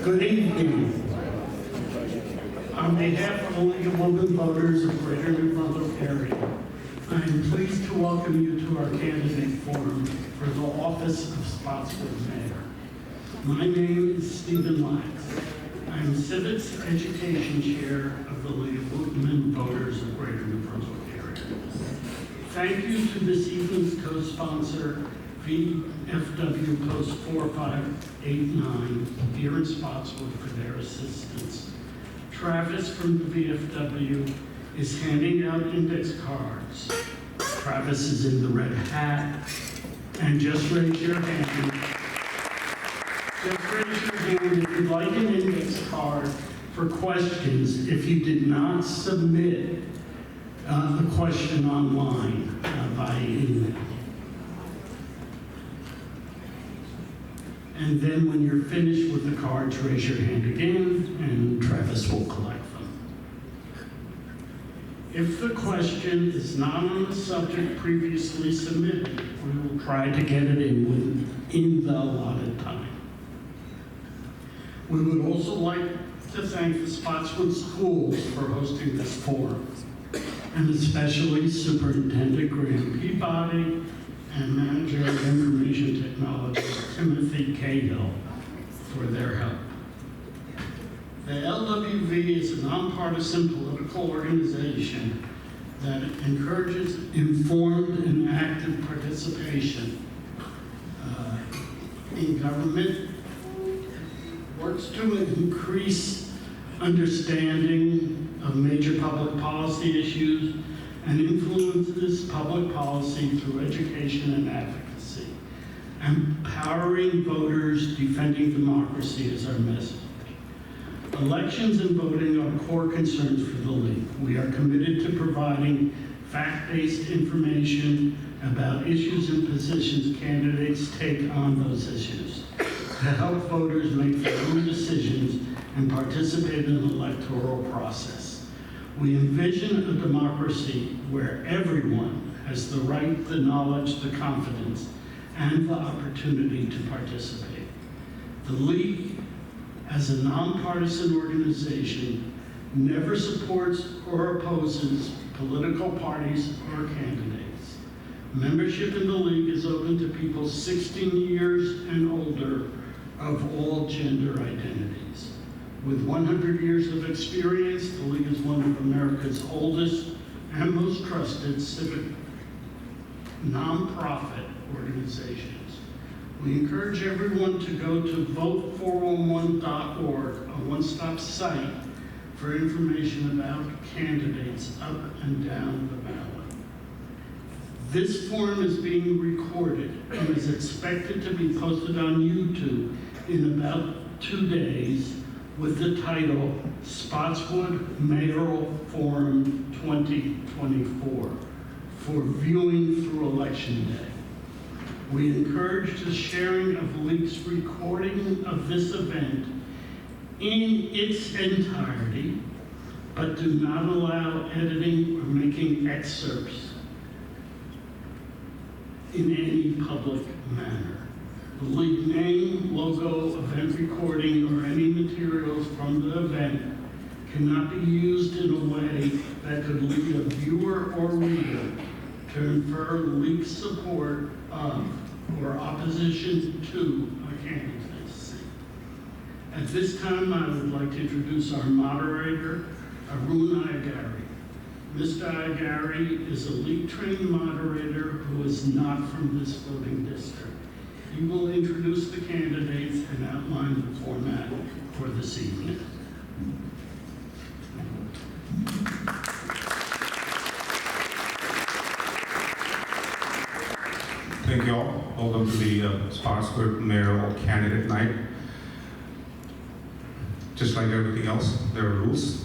Good evening. On behalf of the League of Women Voters of Greater New Brunswick area, I am pleased to welcome you to our candidate forum for the office of Spotswood Mayor. My name is Stephen Lax. I am Civics Education Chair of the League of Women Voters of Greater New Brunswick area. Thank you to this evening's co-sponsor, VFW Post 4589 here in Spotswood, for their assistance. Travis from the VFW is handing out index cards. Travis is in the red hat. And just raise your hand. Just raise your hand if you'd like an index card for questions if you did not submit a question online via email. And then when you're finished with the cards, raise your hand again, and Travis will collect them. If the question is not on the subject previously submitted, we will try to get it in the allotted time. We would also like to thank the Spotswood schools for hosting this forum, and especially Superintendent Graham Peabody and Manager of Information Technology, Timothy Cahill, for their help. The LWV is a nonpartisan political organization that encourages informed and active participation in government, works to increase understanding of major public policy issues, and influences public policy through education and advocacy. Empowering voters, defending democracy is our message. Elections and voting are core concerns for the League. We are committed to providing fact-based information about issues and positions candidates take on those issues, to help voters make their own decisions and participate in the electoral process. We envision a democracy where everyone has the right, the knowledge, the confidence, and the opportunity to participate. The League, as a nonpartisan organization, never supports or opposes political parties or candidates. Membership in the League is open to people 16 years and older of all gender identities. With 100 years of experience, the League is one of America's oldest and most trusted civic nonprofit organizations. We encourage everyone to go to vote411.org, a one-stop site for information about candidates up and down the ballot. This forum is being recorded and is expected to be posted on YouTube in about 2 days, with the title Spotswood Mayoral Forum 2024 for viewing through Election Day. We encourage the sharing of the League's recording of this event in its entirety, but do not allow editing or making excerpts in any public manner. The League name, logo, event recording, or any materials from the event cannot be used in a way that could lead a viewer or reader to infer League support of or opposition to a candidacy. At this time, I would like to introduce our moderator, Arun Ayagari. Mr. Ayagari is a League-trained moderator who is not from this voting district. He will introduce the candidates and outline the format for this evening. Thank you all. Welcome to the Spotswood Mayoral Candidate Night. Just like everything else, there are rules.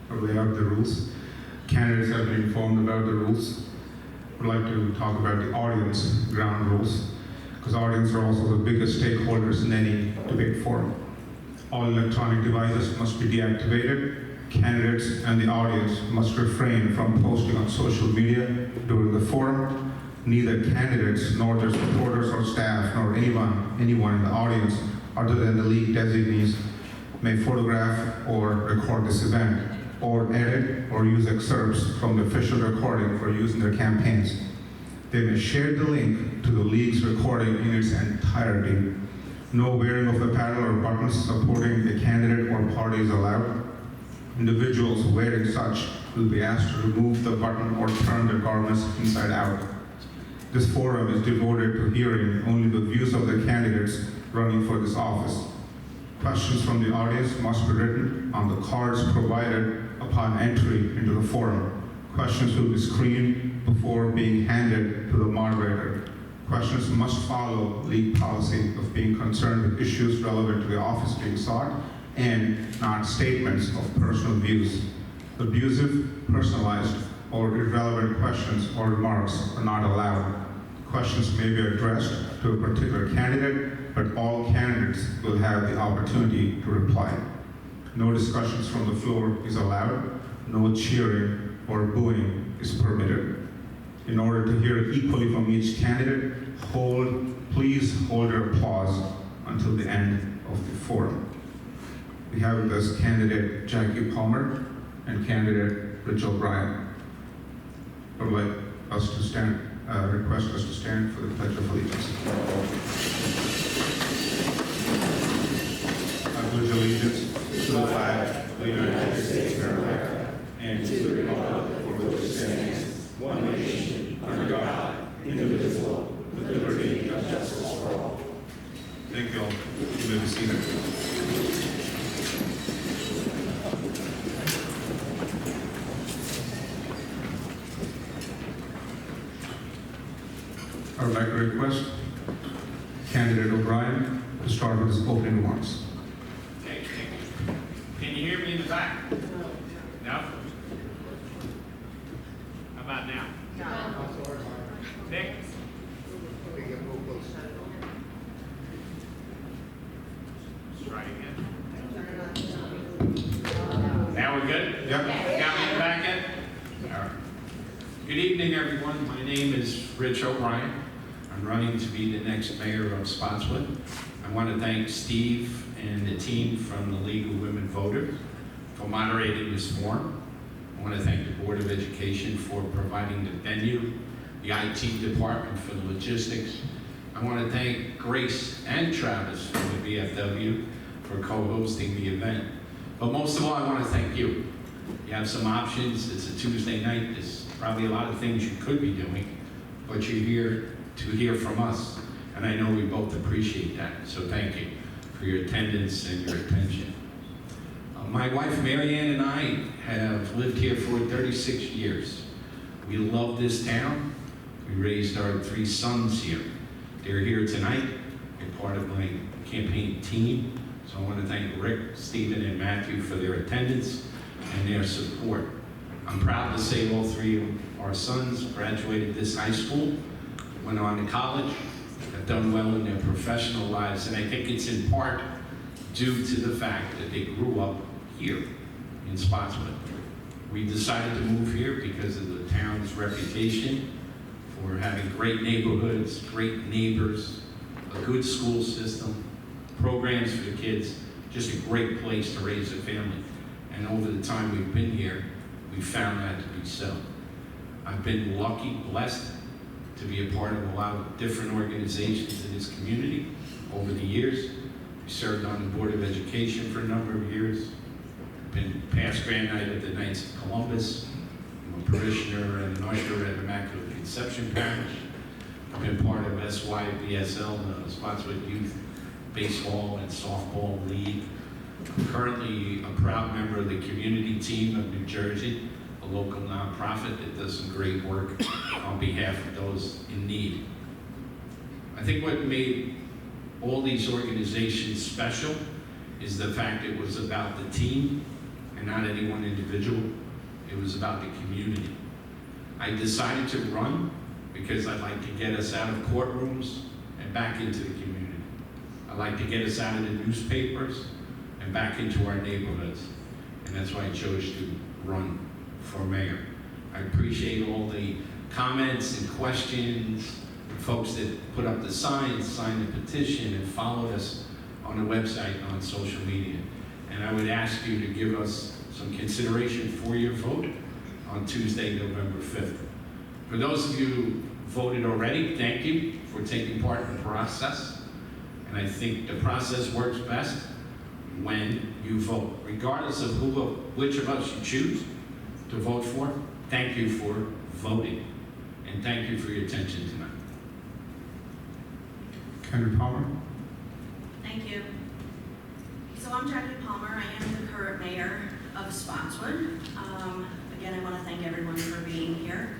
Or lay out the rules. Candidates have been informed about the rules. We'd like to talk about the audience ground rules, because audience are also the biggest stakeholders in any debate forum. All electronic devices must be deactivated. Candidates and the audience must refrain from posting on social media during the forum. Neither candidates nor their supporters or staff nor anyone in the audience other than the League designees may photograph or record this event, or edit or use excerpts from the official recording for use in their campaigns. They may share the link to the league's recording in its entirety. No wearing of apparel or buttons supporting a candidate or party is allowed. Individuals wearing such will be asked to remove the button or turn their garments inside out. This forum is devoted to hearing only the views of the candidates running for this office. Questions from the audience must be written on the cards provided upon entry into the forum. Questions will be screened before being handed to the moderator. Questions must follow league policy of being concerned with issues relevant to the office being sought and not statements of personal views. Abusive, personalized, or irrelevant questions or remarks are not allowed. Questions may be addressed to a particular candidate, but all candidates will have the opportunity to reply. No discussions from the floor is allowed. No cheering or booing is permitted. In order to hear equally from each candidate, please hold your applause until the end of the forum. We have with us candidate Jackie Palmer and candidate Rich O'Brien. I would like us to stand, request us to stand for the Pledge of Allegiance. I pledge allegiance to the flag of the United States of America and to the republic for which it stands, one nation, under God, indivisible, with liberty and justice for all. Thank you all. You may be seated. I would like to request candidate O'Brien to start with his opening remarks. Okay, can you hear me in the back? No? How about now? No. Nick? Let's try again. Now we're good? Yep. Got me in the back yet? All right. Good evening, everyone. My name is Rich O'Brien. I'm running to be the next mayor of Spotswood. I want to thank Steve and the team from the League of Women Voters for moderating this forum. I want to thank the Board of Education for providing the venue, the IT department for the logistics. I want to thank Grace and Travis from the BFW for co-hosting the event. But most of all, I want to thank you. You have some options. It's a Tuesday night. There's probably a lot of things you could be doing, but you're here to hear from us. And I know we both appreciate that. So thank you for your attendance and your attention. My wife, Marianne, and I have lived here for 36 years. We love this town. We raised our 3 sons here. They're here tonight. They're part of my campaign team. So I want to thank Rick, Stephen, and Matthew for their attendance and their support. I'm proud to say all 3 of our sons graduated this high school, went on to college, have done well in their professional lives, and I think it's in part due to the fact that they grew up here in Spotswood. We decided to move here because of the town's reputation for having great neighborhoods, great neighbors, a good school system, programs for the kids, just a great place to raise a family. And over the time we've been here, we found that to be so. I've been lucky, blessed to be a part of a lot of different organizations in this community over the years. We served on the Board of Education for a number of years. Been past Grand Knight of the Knights of Columbus. I'm a parishioner and an usher at Immaculate Conception Parish. I've been part of SYBSL, the Spotswood Youth Baseball and Softball League. I'm currently a proud member of the community team of New Jersey, a local nonprofit that does some great work on behalf of those in need. I think what made all these organizations special is the fact it was about the team and not any one individual. It was about the community. I decided to run because I'd like to get us out of courtrooms and back into the community. I'd like to get us out of the newspapers and back into our neighborhoods. And that's why I chose to run for mayor. I appreciate all the comments and questions, the folks that put up the signs, signed the petition, and followed us on the website and on social media. and I would ask you to give us some consideration for your vote on Tuesday, November 5th. For those of you who voted already, thank you for taking part in the process. And I think the process works best when you vote. Regardless of which of us you choose to vote for, thank you for voting. And thank you for your attention tonight. Candidate Palmer. Thank you. So I'm Jackie Palmer. I am the current mayor of Spotswood. Again, I want to thank everyone for being here.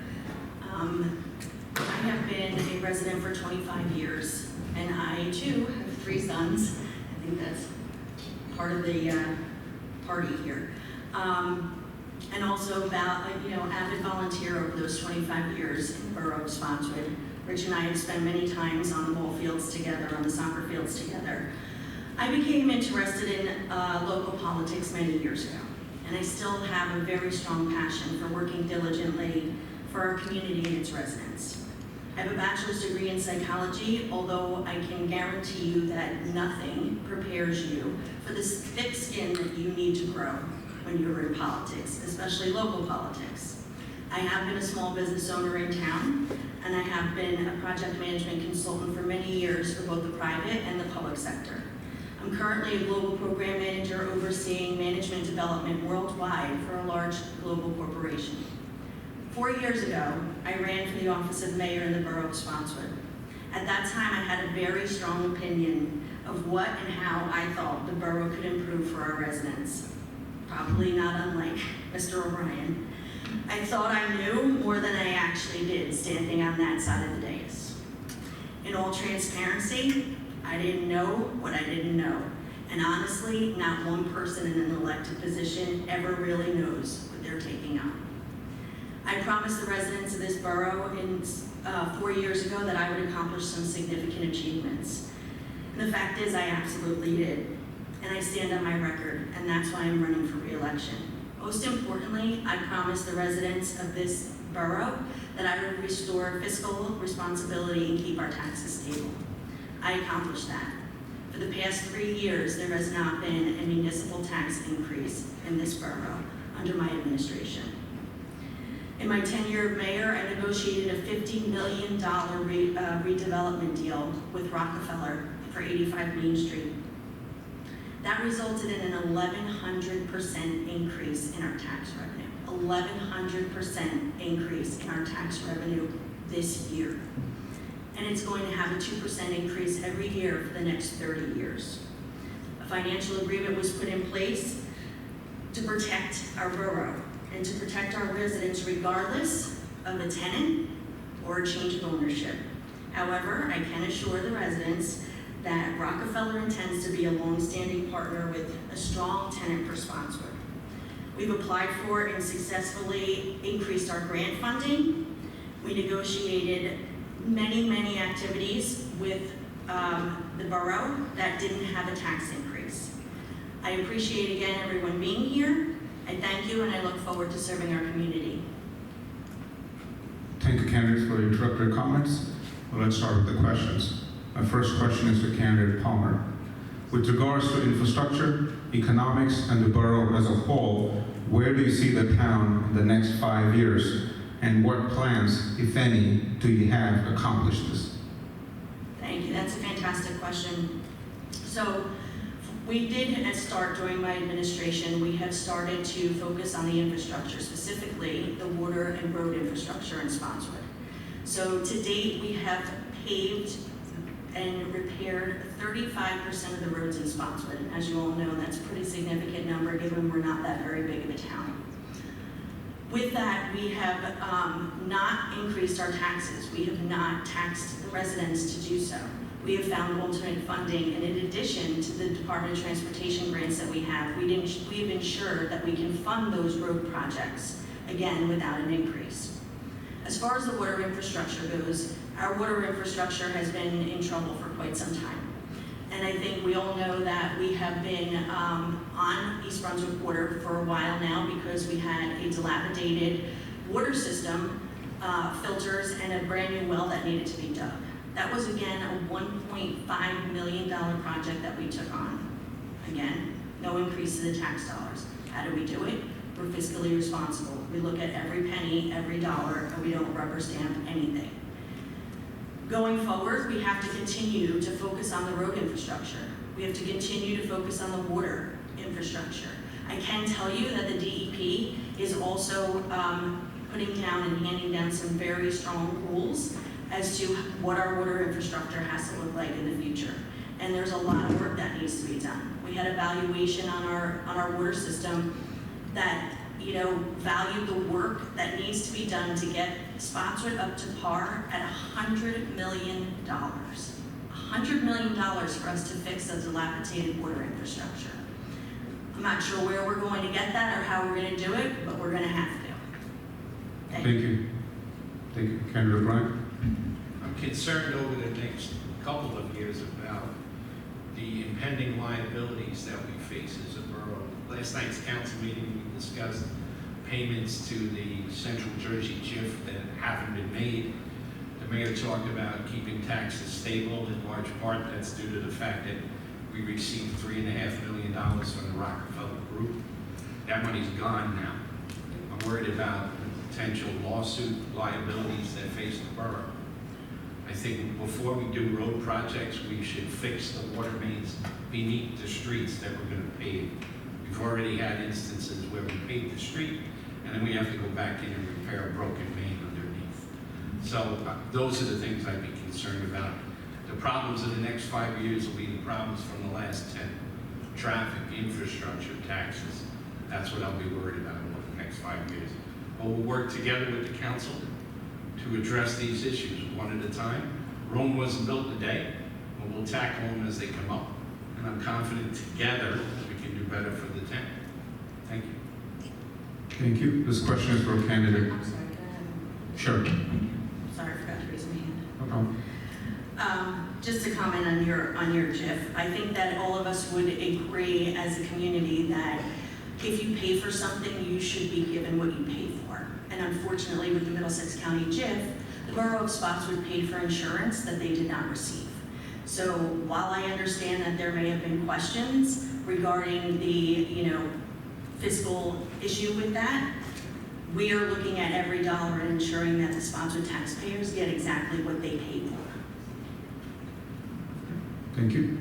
I have been a resident for 25 years, and I too have 3 sons. I think that's part of the party here. And also about, avid volunteer over those 25 years in the borough of Spotswood. Rich and I have spent many times on the ball fields together, on the soccer fields together. I became interested in local politics many years ago, and I still have a very strong passion for working diligently for our community and its residents. I have a bachelor's degree in psychology, although I can guarantee you that nothing prepares you for this thick skin that you need to grow when you're in politics, especially local politics. I have been a small business owner in town, and I have been a project management consultant for many years for both the private and the public sector. I'm currently a global program manager overseeing management development worldwide for a large global corporation. 4 years ago, I ran for the office of mayor in the borough of Spotswood. At that time, I had a very strong opinion of what and how I thought the borough could improve for our residents. Probably not unlike Mr. O'Brien. I thought I knew more than I actually did standing on that side of the dais. In all transparency, I didn't know what I didn't know. And honestly, not one person in an elected position ever really knows what they're taking on. I promised the residents of this borough 4 years ago that I would accomplish some significant achievements. And the fact is, I absolutely did. And I stand on my record, and that's why I'm running for re-election. Most importantly, I promised the residents of this borough that I would restore fiscal responsibility and keep our taxes stable. I accomplished that. For the past 3 years, there has not been a municipal tax increase in this borough under my administration. In my tenure of mayor, I negotiated a $50 million redevelopment deal with Rockefeller for 85 Main Street. That resulted in an 1,100% increase in our tax revenue. 1,100% increase in our tax revenue this year. And it's going to have a 2% increase every year for the next 30 years. A financial agreement was put in place to protect our borough and to protect our residents regardless of a tenant or a change of ownership. However, I can assure the residents that Rockefeller intends to be a long-standing partner with a strong tenant for Spotswood. We've applied for and successfully increased our grant funding. We negotiated many activities with the borough that didn't have a tax increase. I appreciate again everyone being here. I thank you and I look forward to serving our community. Thank you, candidates, for your introductory comments. Well, let's start with the questions. My first question is to candidate Palmer. With regards to infrastructure, economics, and the borough as a whole, where do you see the town in the next 5 years? And what plans, if any, do you have to accomplish this? Thank you. That's a fantastic question. So we did start during my administration, we have started to focus on the infrastructure, specifically the water and road infrastructure in Spotswood. So to date, we have paved and repaired 35% of the roads in Spotswood. As you all know, that's a pretty significant number given we're not that very big of a town. With that, we have not increased our taxes. We have not taxed the residents to do so. We have found alternate funding, and in addition to the Department of Transportation grants that we have, we've ensured that we can fund those road projects, again, without an increase. As far as the water infrastructure goes, our water infrastructure has been in trouble for quite some time. And I think we all know that we have been on East Brunswick water for a while now because we had a dilapidated water system, filters, and a brand new well that needed to be dug. That was, again, a $1.5 million project that we took on. Again, no increase in the tax dollars. How do we do it? We're fiscally responsible. We look at every penny, every dollar, and we don't rubber stamp anything. Going forward, we have to continue to focus on the road infrastructure. We have to continue to focus on the water infrastructure. I can tell you that the DEP is also putting down and handing down some very strong rules as to what our water infrastructure has to look like in the future. And there's a lot of work that needs to be done. We had a valuation on our water system that, you know, valued the work that needs to be done to get Spotswood up to par at $100 million. $100 million for us to fix the dilapidated water infrastructure. I'm not sure where we're going to get that or how we're going to do it, but we're going to have to. Thank you. Thank you. Candidate O'Brien? I'm concerned over the next couple of years about the impending liabilities that we face as a borough. Last night's council meeting, we discussed payments to the Central Jersey JIF that haven't been made. The mayor talked about keeping taxes stable. In large part, that's due to the fact that we received $3.5 million from the Rockefeller Group. That money's gone now. I'm worried about potential lawsuit liabilities that face the borough. I think before we do road projects, we should fix the water mains beneath the streets that we're going to pave. We've already had instances where we paved the street, and then we have to go back in and repair a broken main underneath. So those are the things I'd be concerned about. The problems in the next 5 years will be the problems from the last 10. Traffic, infrastructure, taxes. That's what I'll be worried about over the next 5 years. But we'll work together with the council to address these issues one at a time. Rome wasn't built in a day, but we'll tackle them as they come up. And I'm confident together we can do better for the town. Thank you. Thank you. This question is for a candidate. I'm sorry, go ahead. Sure. Sorry, I forgot to raise my hand. No problem. Just to comment on your JIF, I think that all of us would agree as a community that if you pay for something, you should be given what you pay for. And unfortunately, with the Middlesex County JIF, the Borough of Spotswood paid for insurance that they did not receive. So while I understand that there may have been questions regarding the, fiscal issue with that, we are looking at every dollar and ensuring that the Spotswood taxpayers get exactly what they paid for. Thank you.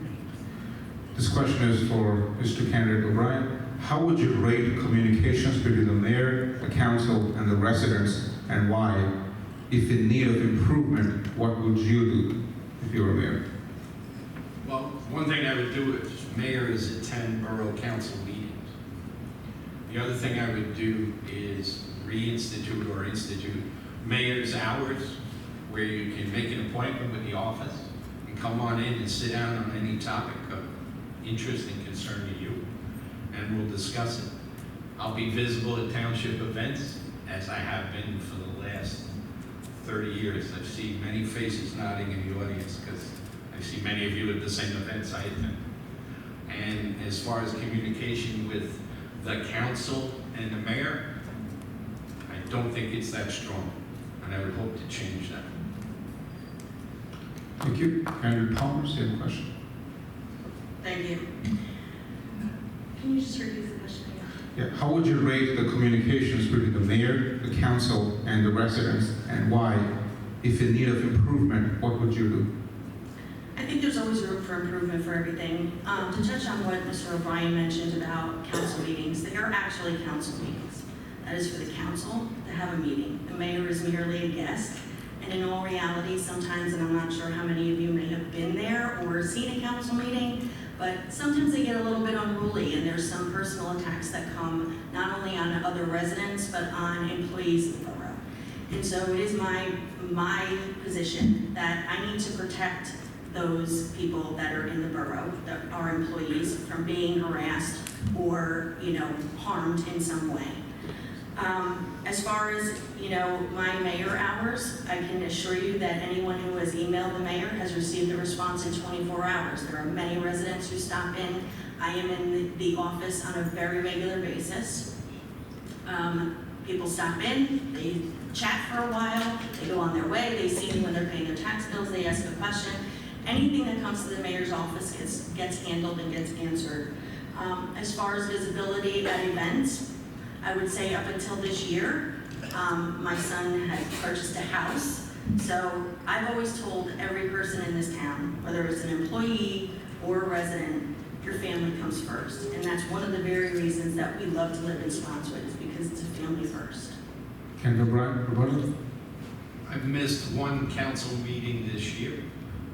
This question is for Mr. Candidate O'Brien. How would you rate communications between the mayor, the council, and the residents, and why? If in need of improvement, what would you do if you were mayor? Well, one thing I would do as mayor is attend borough council meetings. The other thing I would do is reinstitute or institute mayor's hours, where you can make an appointment with the office and come on in and sit down on any topic of interest and concern to you, and we'll discuss it. I'll be visible at township events, as I have been for the last 30 years. I've seen many faces nodding in the audience because I see many of you at the same events I attend. And as far as communication with the council and the mayor, I don't think it's that strong, and I would hope to change that. Thank you. Candidate Palmer, same question. Thank you. Can you just repeat the question again? Yeah. How would you rate the communications between the mayor, the council, and the residents, and why? If in need of improvement, what would you do? I think there's always room for improvement for everything. To touch on what Mr. O'Brien mentioned about council meetings, they are actually council meetings. That is for the council to have a meeting. The mayor is merely a guest. And in all reality, sometimes, and I'm not sure how many of you may have been there or seen a council meeting, but sometimes they get a little bit unruly, and there's some personal attacks that come not only on other residents, but on employees of the borough. And so it is my position that I need to protect those people that are in the borough, that are employees, from being harassed or, harmed in some way. As far as, my mayor hours, I can assure you that anyone who has emailed the mayor has received a response in 24 hours. There are many residents who stop in. I am in the office on a very regular basis. People stop in, they chat for a while, they go on their way, they see me when they're paying their tax bills, they ask a question. Anything that comes to the mayor's office gets handled and gets answered As far as visibility at events, I would say up until this year, my son had purchased a house. So I've always told every person in this town, whether it's an employee or a resident, your family comes first. And that's one of the very reasons that we love to live in Spotswood, is because it's a family first. Ken O'Brien, rebuttal? I've missed one council meeting this year.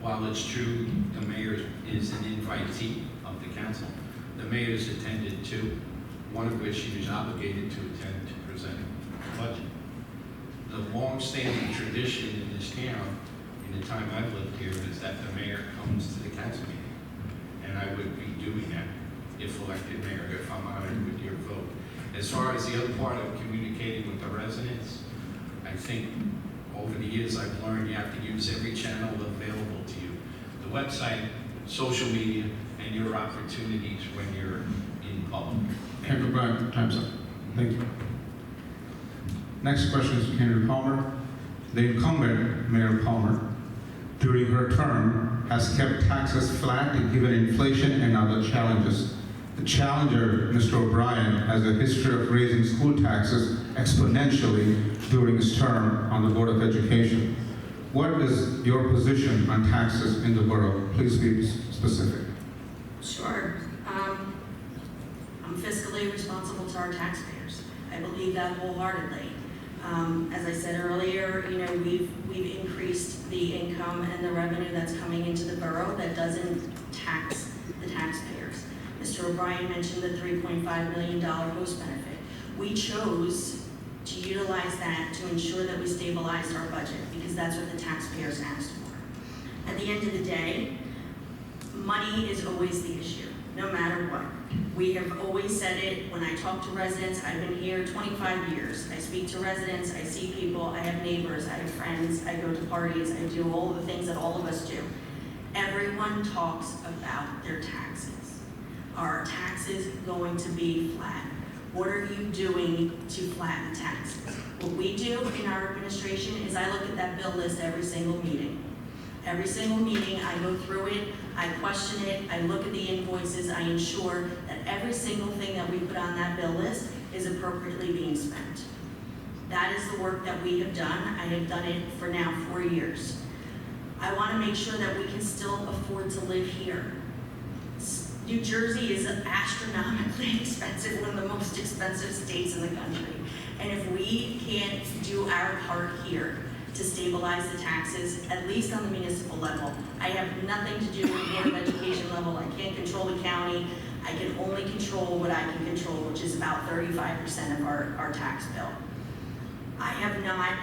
While it's true the mayor is an invitee of the council, the mayor's attended two, one of which he was obligated to attend to present the budget. The long-standing tradition in this town, in the time I've lived here, is that the mayor comes to the council meeting. And I would be doing that if elected mayor, if I'm honored with your vote. As far as the other part of communicating with the residents, I think over the years I've learned you have to use every channel available to you. The website, social media, and your opportunities when you're in public. Ken O'Brien, time's up. Thank you. Next question is to Henry Palmer. The incumbent, Mayor Palmer, during her term, has kept taxes flat given inflation and other challenges. The challenger, Mr. O'Brien, has a history of raising school taxes exponentially during his term on the Board of Education. What is your position on taxes in the borough? Please be specific. Sure. I'm fiscally responsible to our taxpayers. I believe that wholeheartedly. As I said earlier, we've increased the income and the revenue that's coming into the borough that doesn't tax the taxpayers. Mr. O'Brien mentioned the $3.5 million host benefit. We chose to utilize that to ensure that we stabilized our budget, because that's what the taxpayers asked for. At the end of the day, money is always the issue, no matter what. We have always said it. When I talk to residents, I've been here 25 years. I speak to residents, I see people, I have neighbors, I have friends, I go to parties, I do all the things that all of us do. Everyone talks about their taxes. Are taxes going to be flat? What are you doing to flatten taxes? What we do in our administration is I look at that bill list every single meeting. Every single meeting, I go through it, I question it, I look at the invoices, I ensure that every single thing that we put on that bill list is appropriately being spent. That is the work that we have done. I have done it for now 4 years. I want to make sure that we can still afford to live here. New Jersey is astronomically expensive, one of the most expensive states in the country. And if we can't do our part here to stabilize the taxes, at least on the municipal level, I have nothing to do with the Board of Education level. I can't control the county. I can only control what I can control, which is about 35% of our tax bill. I have not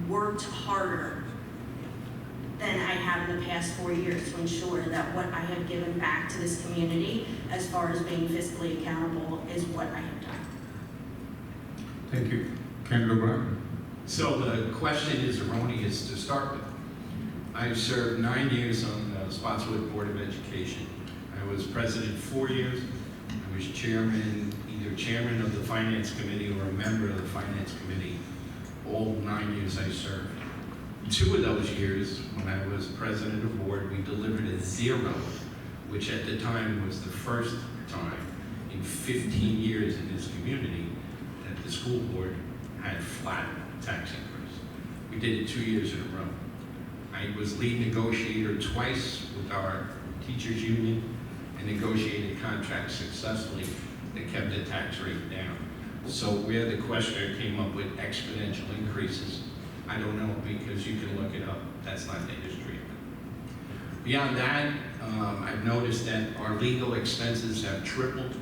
worked harder than I have in the past 4 years to ensure that what I have given back to this community, as far as being fiscally accountable, is what I have done. Thank you. Ken O'Brien. So the question is erroneous to start with. I served 9 years on the Spotswood Board of Education. I was president 4 years. I was chairman, either chairman of the Finance Committee or a member of the Finance Committee. All 9 years I served. 2 of those years, when I was president of the board, we delivered a zero, which at the time was the first time in 15 years in this community that the school board had flat tax increase. We did it 2 years in a row. I was lead negotiator twice with our teachers union and negotiated contracts successfully that kept the tax rate down. So where the questioner came up with exponential increases, I don't know, because you can look it up. That's not the history of it. Beyond that, I've noticed that our legal expenses have tripled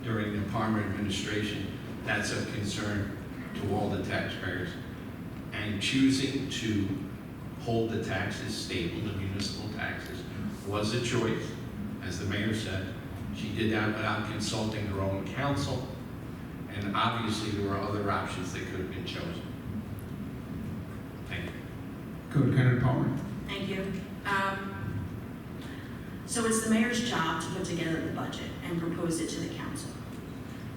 during the Palmer administration. That's of concern to all the taxpayers. And choosing to hold the taxes stable, the municipal taxes, was a choice. As the mayor said, she did that without consulting her own counsel, and obviously there were other options that could have been chosen. Thank you. Good. Ken Palmer. Thank you. So it's the mayor's job to put together the budget and propose it to the council.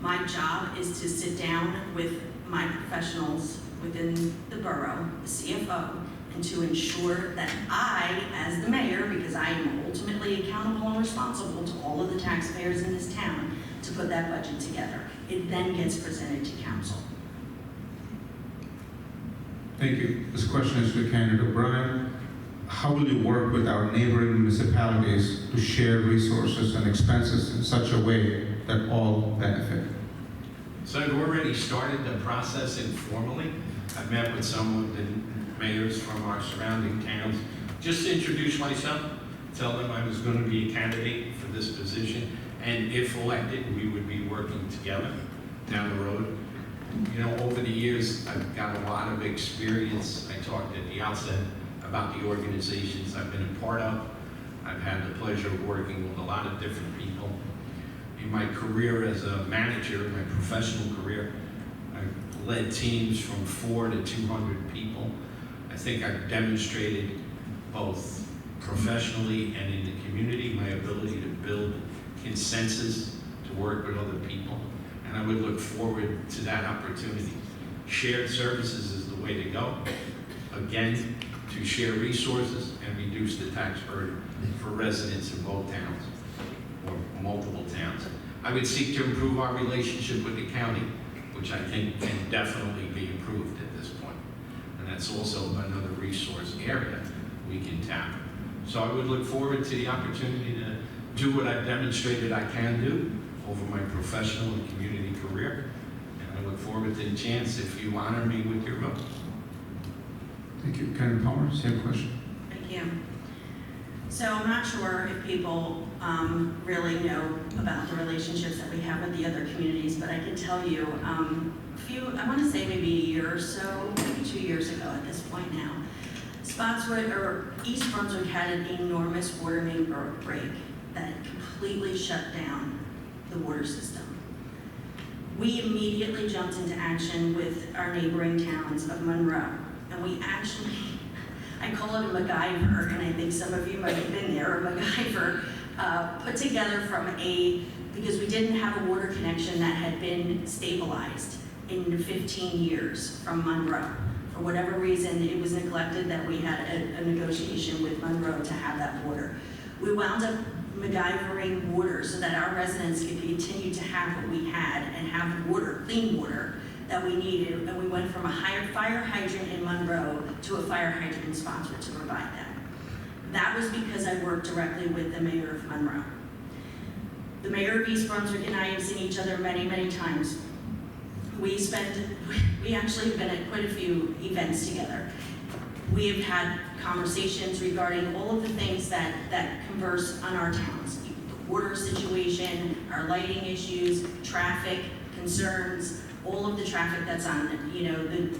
My job is to sit down with my professionals within the borough, the CFO, and and to ensure that I, as the mayor, because I am ultimately accountable and responsible to all of the taxpayers in this town, to put that budget together. It then gets presented to council. Thank you. This question is to candidate O'Brien. How will you work with our neighboring municipalities to share resources and expenses in such a way that all benefit? So I've already started the process informally. I've met with some of the mayors from our surrounding towns, just to introduce myself, tell them I was going to be a candidate for this position, and if elected, we would be working together down the road. You know, over the years, I've got a lot of experience. I talked at the outset about the organizations I've been a part of. I've had the pleasure of working with a lot of different people. In my career as a manager, my professional career, I've led teams from 4 to 200 people. I think I've demonstrated both professionally and in the community my ability to build consensus, to work with other people. And I would look forward to that opportunity. Shared services is the way to go. Again, to share resources and reduce the tax burden for residents in both towns, or multiple towns. I would seek to improve our relationship with the county, which I think can definitely be improved at this point. And that's also another resource area we can tap. So I would look forward to the opportunity to do what I've demonstrated I can do over my professional and community career. And I look forward to the chance if you honor me with your vote. Thank you. Karen Palmer, same question. Thank you. So I'm not sure if people really know about the relationships that we have with the other communities, but I can tell you, I want to say maybe a year or so, maybe 2 years ago at this point now, Spotswood, or East Brunswick, had an enormous water main break that completely shut down the water system. We immediately jumped into action with our neighboring towns of Monroe, and we actually, I call it a MacGyver, and I think some of you might have been there, a MacGyver, put together because we didn't have a water connection that had been stabilized in 15 years from Monroe. For whatever reason, it was neglected that we had a negotiation with Monroe to have that water. We wound up MacGyvering water so that our residents could continue to have what we had and have water, clean water, that we needed, and we went from a fire hydrant in Monroe to a fire hydrant in Spotswood to provide that. That was because I worked directly with the mayor of Monroe. The mayor of East Brunswick and I have seen each other many, many times. We actually have been at quite a few events together. We have had conversations regarding all of the things that converse on our towns. The water situation, our lighting issues, traffic concerns, all of the traffic that's on,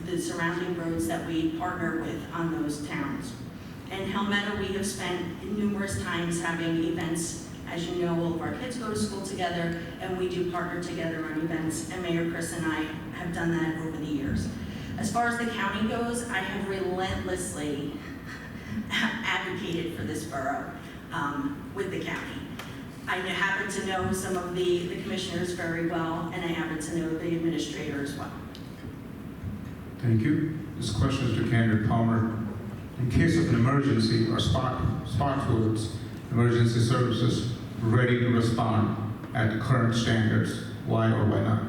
the surrounding roads that we partner with on those towns. And Helmetta, we have spent numerous times having events. As you know, all of our kids go to school together, and we do partner together on events, and Mayor Chris and I have done that over the years. As far as the county goes, I have relentlessly advocated for this borough with the county. I happen to know some of the commissioners very well, and I happen to know the administrator as well. Thank you. This question is to candidate Palmer. In case of an emergency, are Spotswood's emergency services ready to respond at the current standards? Why or why not?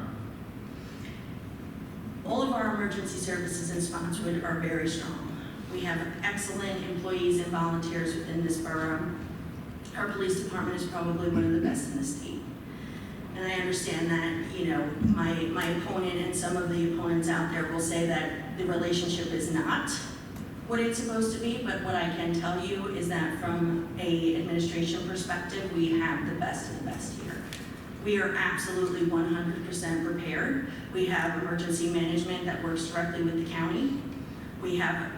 All of our emergency services in Spotswood are very strong. We have excellent employees and volunteers within this borough. Our police department is probably one of the best in the state. And I understand that, my opponent and some of the opponents out there will say that the relationship is not what it's supposed to be, but what I can tell you is that from an administration perspective, we have the best of the best here. We are absolutely 100% prepared. We have emergency management that works directly with the county. We have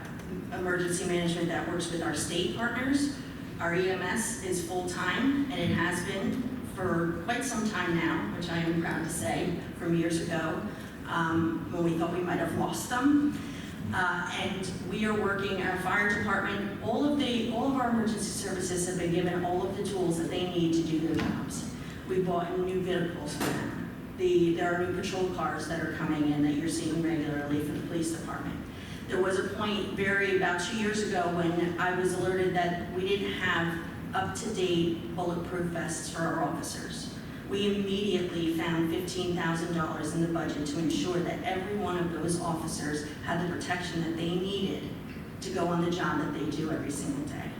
emergency management that works with our state partners. Our EMS is full-time, and it has been for quite some time now, which I am proud to say, from years ago, when we thought we might have lost them. And we are working, our fire department, all of our emergency services have been given all of the tools that they need to do their jobs. We bought new vehicles for them. There are new patrol cars that are coming in that you're seeing regularly for the police department. There was a point about 2 years ago when I was alerted that we didn't have up-to-date bulletproof vests for our officers. We immediately found $15,000 in the budget to ensure that every one of those officers had the protection that they needed to go on the job that they do every single day.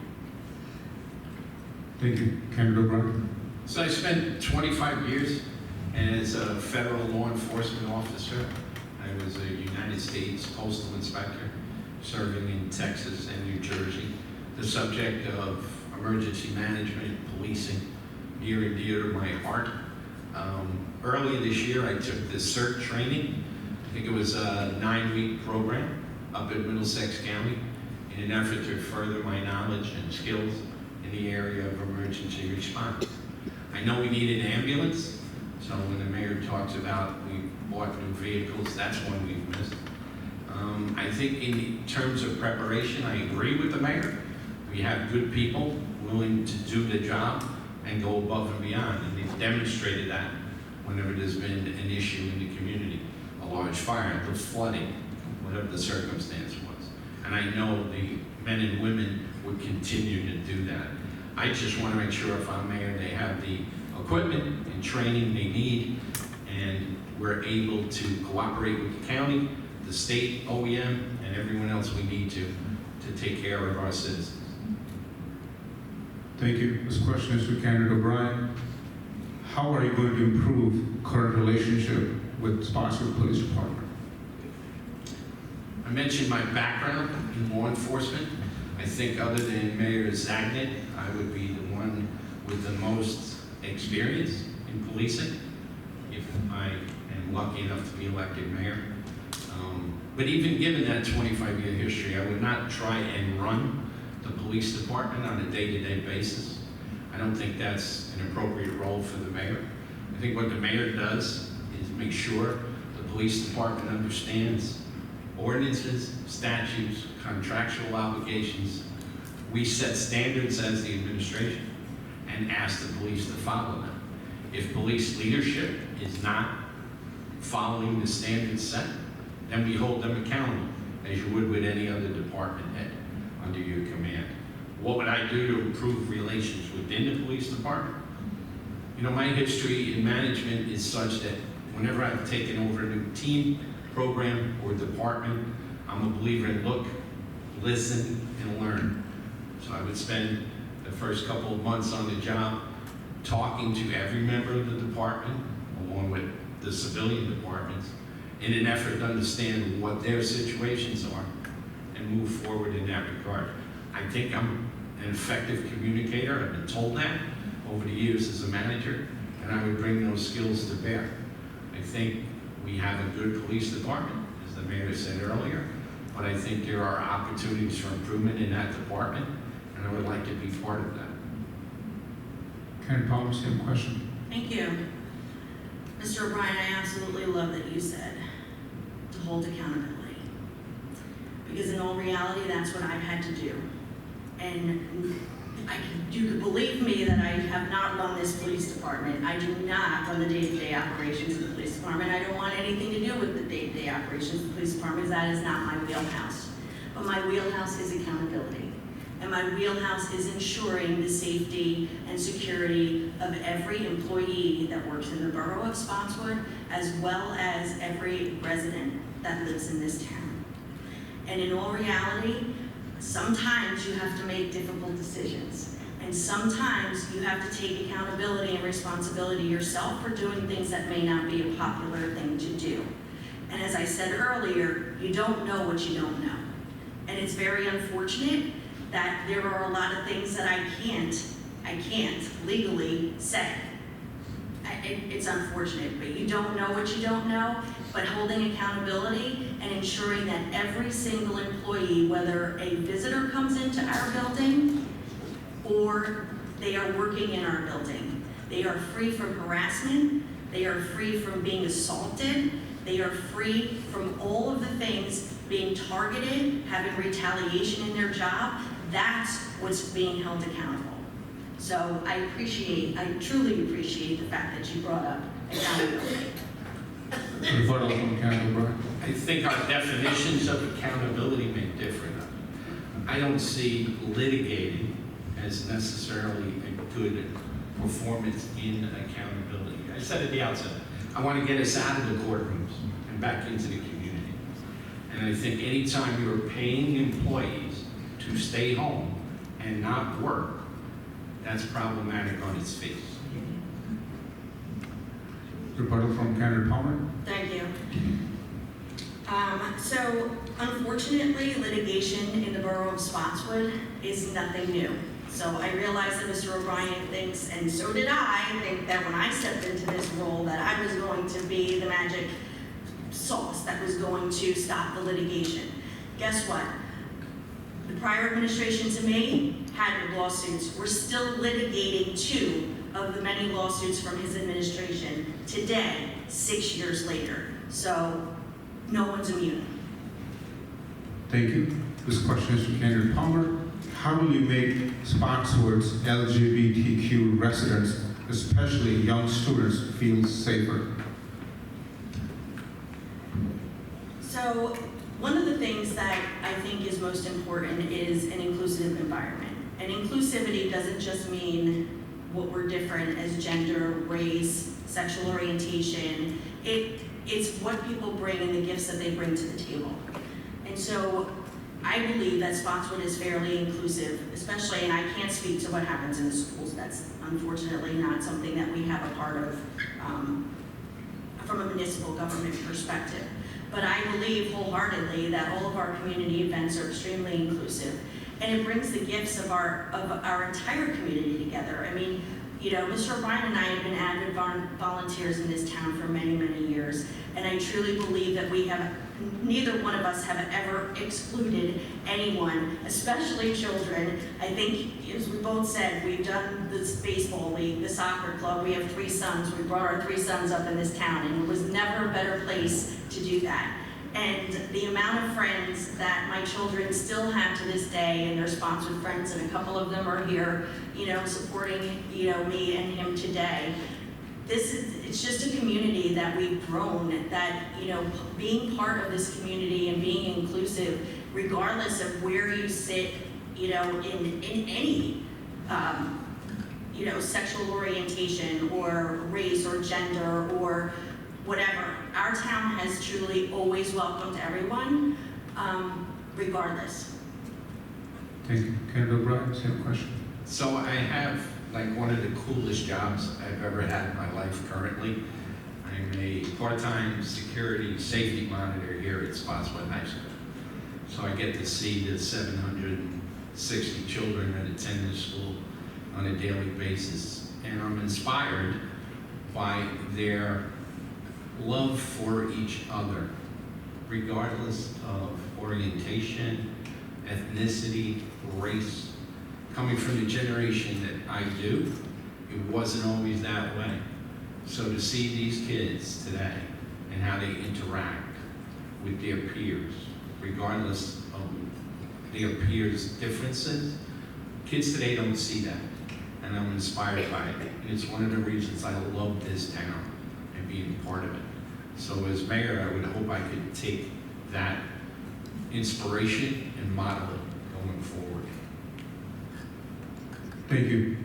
Thank you. Candidate O'Brien. So I spent 25 years as a federal law enforcement officer. I was a United States Postal Inspector serving in Texas and New Jersey. The subject of emergency management, policing, near and dear to my heart. Earlier this year, I took the CERT training. I think it was a 9-week program up at Middlesex County in an effort to further my knowledge and skills in the area of emergency response. I know we need an ambulance, so when the mayor talks about we bought new vehicles, that's one we've missed. I think in terms of preparation, I agree with the mayor. We have good people willing to do the job and go above and beyond, and they've demonstrated that whenever there's been an issue in the community, a large fire, the flooding, whatever the circumstance was. And I know the men and women would continue to do that. I just want to make sure if I'm mayor, they have the equipment and training they need, and we're able to cooperate with the county, the state, OEM, and everyone else we need to take care of our citizens. Thank you. This question is to Candidate O'Brien. How are you going to improve current relationship with Spotswood Police Department? I mentioned my background in law enforcement. I think other than Mayor Zagnit, I would be the one with the most experience in policing, if I am lucky enough to be elected mayor. But even given that 25-year history, I would not try and run the police department on a day-to-day basis. I don't think that's an appropriate role for the mayor. I think what the mayor does is make sure the police department understands ordinances, statutes, contractual obligations. We set standards as the administration and ask the police to follow them. If police leadership is not following the standards set, then we hold them accountable, as you would with any other department head under your command. What would I do to improve relations within the police department? You know, my history in management is such that whenever I've taken over a new team, program, or department, I'm a believer in look, listen, and learn. So I would spend the first couple of months on the job talking to every member of the department, along with the civilian departments, in an effort to understand what their situations are and move forward in that regard. I think I'm an effective communicator. I've been told that over the years as a manager, and I would bring those skills to bear. I think we have a good police department, as the mayor said earlier, but I think there are opportunities for improvement in that department, and I would like to be part of that. Candidate Palmer, same question. Thank you. Mr. O'Brien, I absolutely love that you said to hold accountability. Because in all reality, that's what I've had to do. And you could believe me that I have not run this police department. I do not run the day-to-day operations of the police department. I don't want anything to do with the day-to-day operations of the police department, because that is not my wheelhouse. But my wheelhouse is accountability. And my wheelhouse is ensuring the safety and security of every employee that works in the borough of Spotswood, as well as every resident that lives in this town. And in all reality, sometimes you have to make difficult decisions. And sometimes you have to take accountability and responsibility yourself for doing things that may not be a popular thing to do. And as I said earlier, you don't know what you don't know. And it's very unfortunate that there are a lot of things that I can't legally say. It's unfortunate, but you don't know what you don't know. But holding accountability and ensuring that every single employee, whether a visitor comes into our building or they are working in our building, they are free from harassment, they are free from being assaulted, they are free from all of the things, being targeted, having retaliation in their job. That's what's being held accountable. So I truly appreciate the fact that you brought up accountability. Rebuttal from Cahill, Brian. I think our definitions of accountability may differ. I don't see litigating as necessarily a good performance in accountability. I said at the outset, I want to get us out of the courtrooms and back into the community. And I think anytime you're paying employees to stay home and not work, that's problematic on its face. Rebuttal from Candidate Palmer. Thank you. So unfortunately, litigation in the borough of Spotswood is nothing new. So I realize that Mr. O'Brien thinks, and so did I, think that when I stepped into this role that I was going to be the magic sauce that was going to stop the litigation. Guess what? The prior administration to me had lawsuits. We're still litigating 2 of the many lawsuits from his administration today, 6 years later. So no one's immune. Thank you. This question is from Candidate Palmer. How will you make Spotswood's LGBTQ residents, especially young students, feel safer? So one of the things that I think is most important is an inclusive environment. And inclusivity doesn't just mean what we're different as gender, race, sexual orientation. It's what people bring and the gifts that they bring to the table. And so I believe that Spotswood is fairly inclusive, especially, and I can't speak to what happens in the schools. That's unfortunately not something that we have a part of from a municipal government perspective. But I believe wholeheartedly that all of our community events are extremely inclusive. And it brings the gifts of our entire community together. I mean, you know, Mr. O'Brien and I have been avid volunteers in this town for many, many years. And I truly believe that neither one of us have ever excluded anyone, especially children. I think, as we both said, we've done this baseball league, the soccer club. We have 3 sons. We brought our 3 sons up in this town, and it was never a better place to do that. And the amount of friends that my children still have to this day, and they're Spotswood friends, and a couple of them are here, you know, supporting, you know, me and him today. It's just a community that we've grown, that, you know, being part of this community and being inclusive, regardless of where you sit, you know, in any, you know, sexual orientation or race or gender or whatever. Our town has truly always welcomed everyone, regardless. Thank you. Candidate O'Brien, same question. So I have like one of the coolest jobs I've ever had in my life currently. I'm a part-time security safety monitor here at Spotswood High School. So I get to see the 760 children that attend the school on a daily basis. And I'm inspired by their love for each other, regardless of orientation, ethnicity, race. Coming from the generation that I do, it wasn't always that way. So to see these kids today and how they interact with their peers, regardless of their peers' differences, kids today don't see that. And I'm inspired by it. And it's one of the reasons I love this town and being part of it. So as mayor, I would hope I could take that inspiration and model it going forward. Thank you.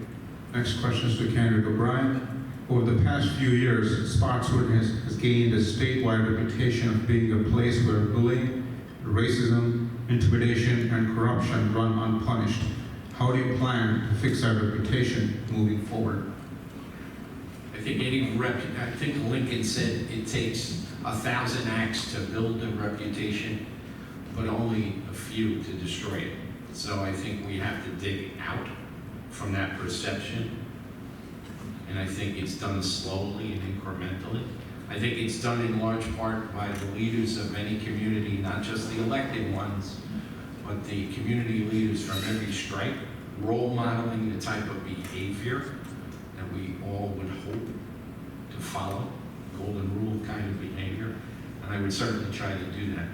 Next question is to Candidate O'Brien. Over the past few years, Spotswood has gained a statewide reputation of being a place where bullying, racism, intimidation, and corruption run unpunished. How do you plan to fix that reputation moving forward? I think Lincoln said it takes 1,000 acts to build a reputation, but only a few to destroy it. So I think we have to dig out from that perception. And I think it's done slowly and incrementally. I think it's done in large part by the leaders of any community, not just the elected ones, but the community leaders from every stripe, role modeling the type of behavior that we all would hope to follow, golden rule kind of behavior. And I would certainly try to do that.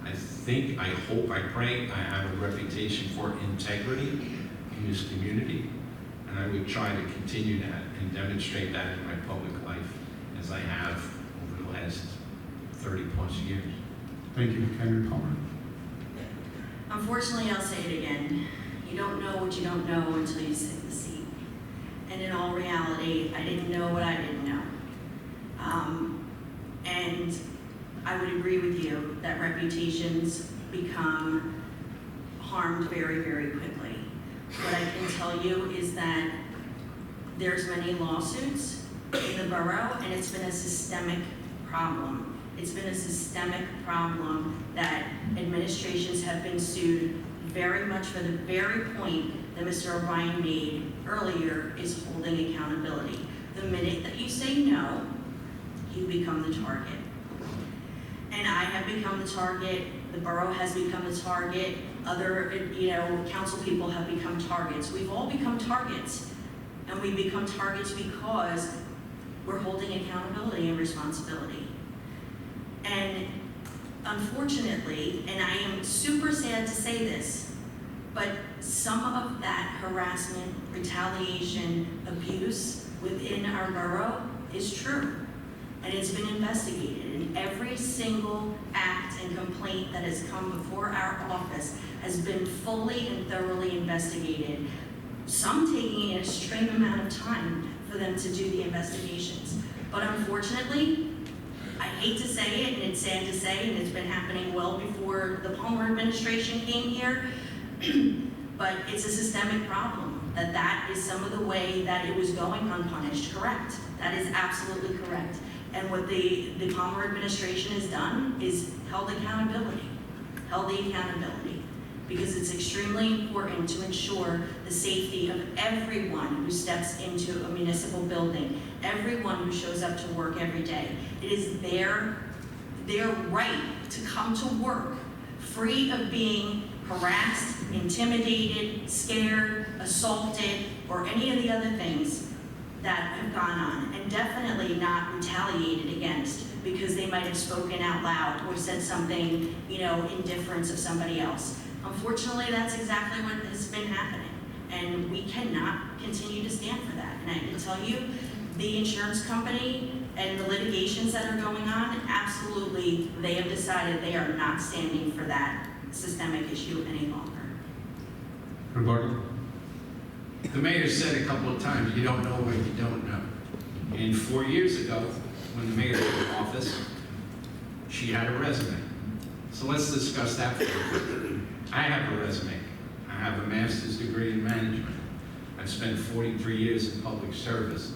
I hope, I pray I have a reputation for integrity in this community, and I would try to continue that and demonstrate that in my public life as I have over the last 30-plus years. Thank you, Candidate Palmer. Unfortunately, I'll say it again. You don't know what you don't know until you sit in the seat. And in all reality, I didn't know what I didn't know. And I would agree with you that reputations become harmed very, very quickly. What I can tell you is that there's many lawsuits in the borough, and it's been a systemic problem. It's been a systemic problem that administrations have been sued very much for the very point that Mr. O'Brien made earlier, is holding accountability. The minute that you say no, you become the target. And I have become the target, the borough has become the target, other, council people have become targets. We've all become targets. And we become targets because we're holding accountability and responsibility. And unfortunately, and I am super sad to say this, but some of that harassment, retaliation, abuse within our borough is true. And it's been investigated, and every single act and complaint that has come before our office has been fully and thoroughly investigated, some taking an extreme amount of time for them to do the investigations. But unfortunately, I hate to say it, and it's sad to say, and it's been happening well before the Palmer administration came here, but it's a systemic problem, that is some of the way that it was going unpunished, correct? That is absolutely correct. And what the Palmer administration has done is held the accountability, because it's extremely important to ensure the safety of everyone who steps into a municipal building, everyone who shows up to work every day. It is their right to come to work free of being harassed, intimidated, scared, assaulted, or any of the other things that have gone on, and definitely not retaliated against because they might have spoken out loud or said something, in difference of somebody else. Unfortunately, that's exactly what has been happening, and we cannot continue to stand for that. And I can tell you, the insurance company and the litigations that are going on, absolutely, they have decided they are not standing for that systemic issue any longer. Rebuttal. The mayor said a couple of times, you don't know what you don't know. And 4 years ago, when the mayor was in office, she had a resume. So let's discuss that for a minute. I have a resume. I have a master's degree in management. I've spent 43 years in public service,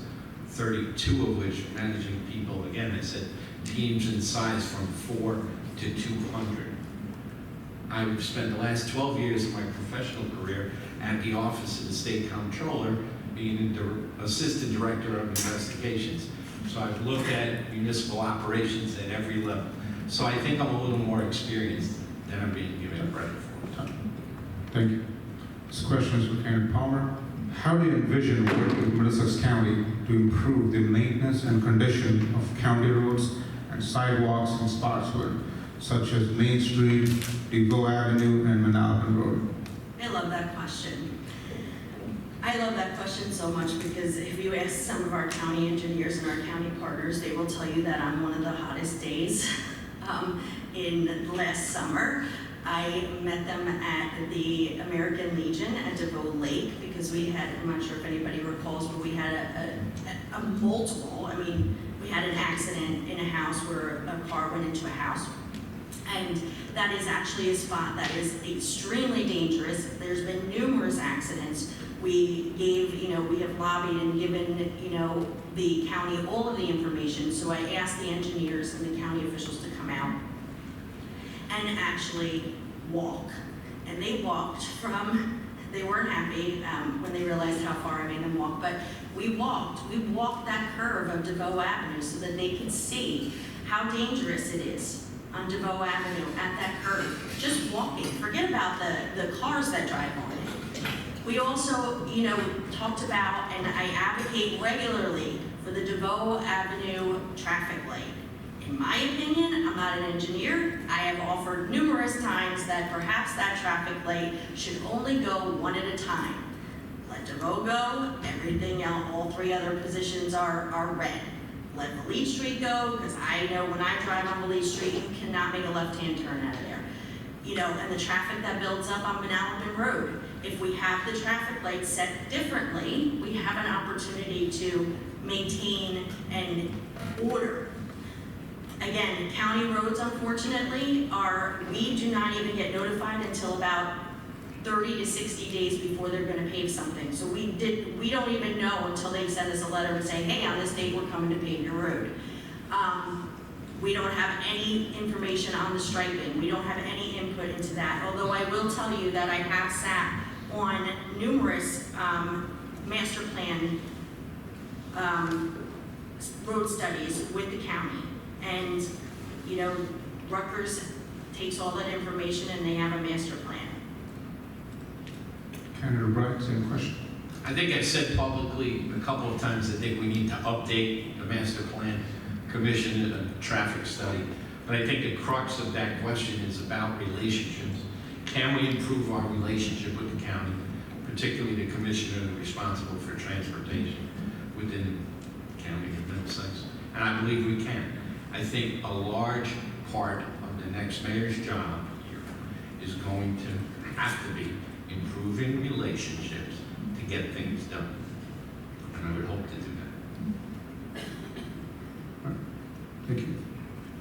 32 of which managing people. Again, I said teams in size from 4 to 200. I've spent the last 12 years of my professional career at the Office of the State Comptroller, being Assistant Director of Investigations. So I've looked at municipal operations at every level. So I think I'm a little more experienced than I'm being given credit for. Thank you. This question is for Candidate Palmer. How do you envision working with Middlesex County to improve the maintenance and condition of county roads and sidewalks in Spotswood, such as Main Street, Depot Avenue, and Manalapan Road? I love that question. I love that question so much because if you ask some of our county engineers and our county partners, they will tell you that on one of the hottest days in last summer, I met them at the American Legion at DeVoe Lake because we had, I'm not sure if anybody recalls, but we had we had an accident in a house where a car went into a house. And that is actually a spot that is extremely dangerous. There's been numerous accidents. We gave, we have lobbied and given, the county all of the information. So I asked the engineers and the county officials to come out and actually walk. And they walked they weren't happy when they realized how far I made them walk, but we walked that curve of DeVoe Avenue so that they could see how dangerous it is on DeVoe Avenue at that curve. Just walking, forget about the cars that drive on it. We also, talked about, and I advocate regularly for the DeVoe Avenue traffic light. In my opinion, I'm not an engineer. I have offered numerous times that perhaps that traffic light should only go one at a time. Let DeVoe go, everything else, all three other positions are red. let Valise Street go, because I know when I drive on Valise Street, you cannot make a left-hand turn out of there. You know, and the traffic that builds up on Manalapan Road. If we have the traffic lights set differently, we have an opportunity to maintain and order. Again, county roads, unfortunately, we do not even get notified until about 30 to 60 days before they're gonna pave something. So we don't even know until they send us a letter and say, hey, on this date, we're coming to pave your road. We don't have any information on the striping. We don't have any input into that. Although I will tell you that I have sat on numerous master plan road studies with the county. And, you know, Rutgers takes all that information and they have a master plan. Candidate O'Brien, same question. I think I've said publicly a couple of times, I think we need to update the master plan, commission a traffic study. But I think the crux of that question is about relationships. Can we improve our relationship with the county, particularly the commissioner responsible for transportation within the county of Middlesex? And I believe we can. I think a large part of the next mayor's job here is going to have to be improving relationships to get things done. And I would hope to do that. Thank you.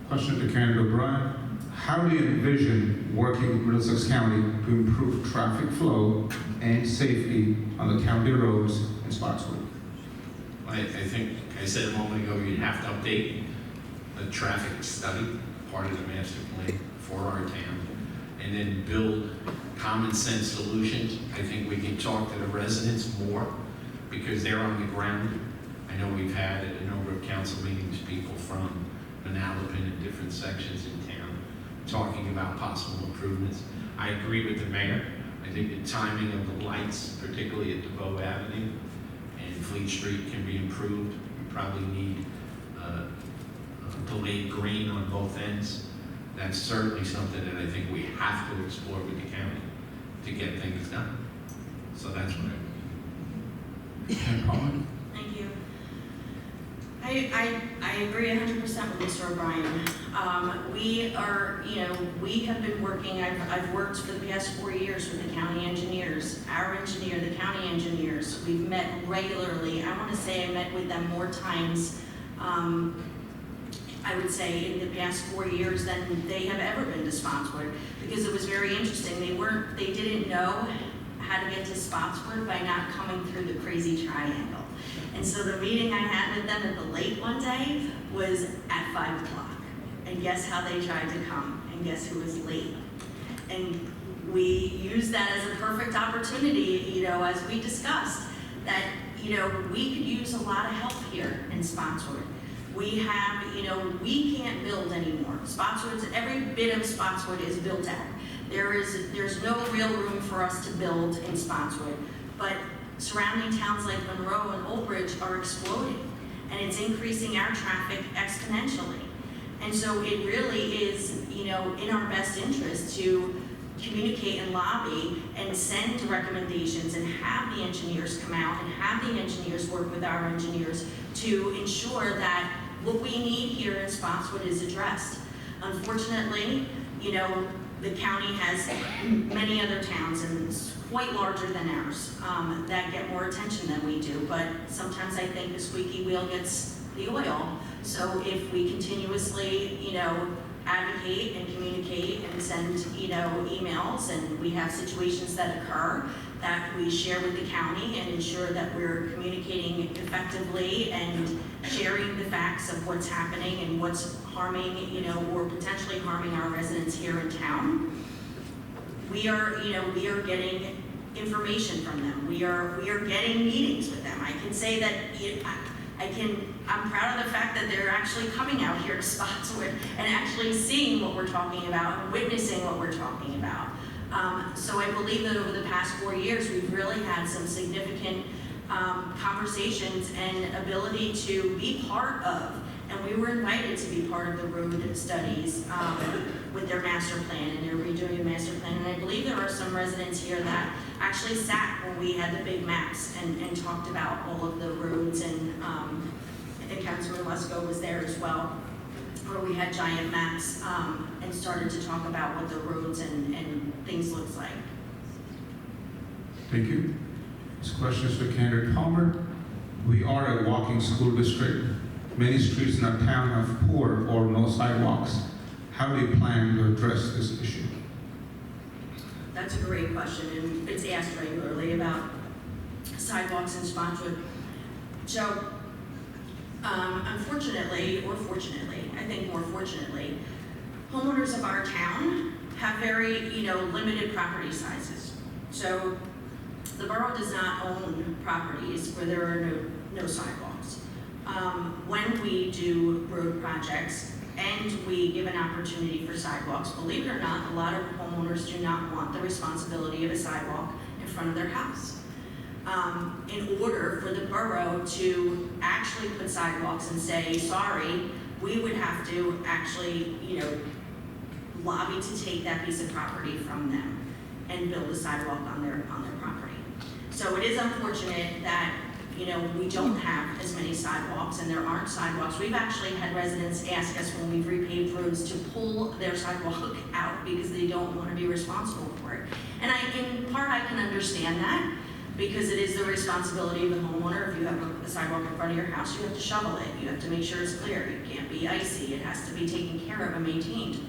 Question to Candidate O'Brien. How do you envision working with Middlesex County to improve traffic flow and safety on the county roads in Spotswood? I think I said a moment ago, you'd have to update the traffic study, part of the master plan for our town, and then build common sense solutions. I think we can talk to the residents more because they're on the ground. I know we've had at a number of council meetings people from Manalapan and different sections in town talking about possible improvements. I agree with the mayor. I think the timing of the lights, particularly at DeVoe Avenue and Fleet Street, can be improved. We probably need delayed green on both ends. That's certainly something that I think we have to explore with the county to get things done. So that's what And Paul? Thank you. I agree 100% with Mr. O'Brien. We are, you know, we have been working, I've worked for the past 4 years with the county engineers, our engineer, the county engineers. We've met regularly. I want to say I met with them more times, I would say in the past 4 years than they have ever been to Spotswood, because it was very interesting. They didn't know how to get to Spotswood by not coming through the crazy triangle. And so the meeting I had with them at the lake one day was at 5 o'clock. And guess how they tried to come? And guess who was late? And we used that as a perfect opportunity, you know, as we discussed, that, you know, we could use a lot of help here in Spotswood. We have, you know, we can't build anymore. Every bit of Spotswood is built out. There's no real room for us to build in Spotswood, but surrounding towns like Monroe and Old Bridge are exploding, and it's increasing our traffic exponentially. And so it really is, you know, in our best interest to communicate and lobby and send recommendations and have the engineers come out and have the engineers work with our engineers to ensure that what we need here in Spotswood is addressed. Unfortunately, you know, the county has many other towns, and it's quite larger than ours, that get more attention than we do. But sometimes I think the squeaky wheel gets the oil. So if we continuously, you know, advocate and communicate and send, you know, emails, and we have situations that occur that we share with the county and ensure that we're communicating effectively and sharing the facts of what's happening and what's harming, you know, or potentially harming our residents here in town. We are, you know, we are getting information from them. We are getting meetings with them. I can say that I'm proud of the fact that they're actually coming out here to Spotswood and actually seeing what we're talking about and witnessing what we're talking about. So I believe that over the past 4 years, we've really had some significant conversations and ability to be part of, and we were invited to be part of the road studies with their master plan, and they're redoing the master plan. And I believe there are some residents here that actually sat when we had the big maps and talked about all of the roads and think Councilor Lesko was there as well, where we had giant maps and started to talk about what the roads and things looks like. Thank you. This question is for candidate Palmer. We are a walking school district. Many streets in our town have poor or no sidewalks. How do you plan to address this issue? That's a great question, and it's asked regularly about sidewalks in Spotswood. So, unfortunately, or fortunately, I think more fortunately, homeowners of our town have very, limited property sizes. So, the borough does not own properties where there are no sidewalks. When we do road projects and we give an opportunity for sidewalks, believe it or not, a lot of homeowners do not want the responsibility of a sidewalk in front of their house. In order for the borough to actually put sidewalks and say, sorry, we would have to actually, lobby to take that piece of property from them and build a sidewalk on their property. So it is unfortunate that, we don't have as many sidewalks and there aren't sidewalks. We've actually had residents ask us when we've repaved roads to pull their sidewalk out because they don't want to be responsible for it. And in part, I can understand that because it is the responsibility of the homeowner. If you have a sidewalk in front of your house, you have to shovel it. You have to make sure it's clear. It can't be icy. It has to be taken care of and maintained.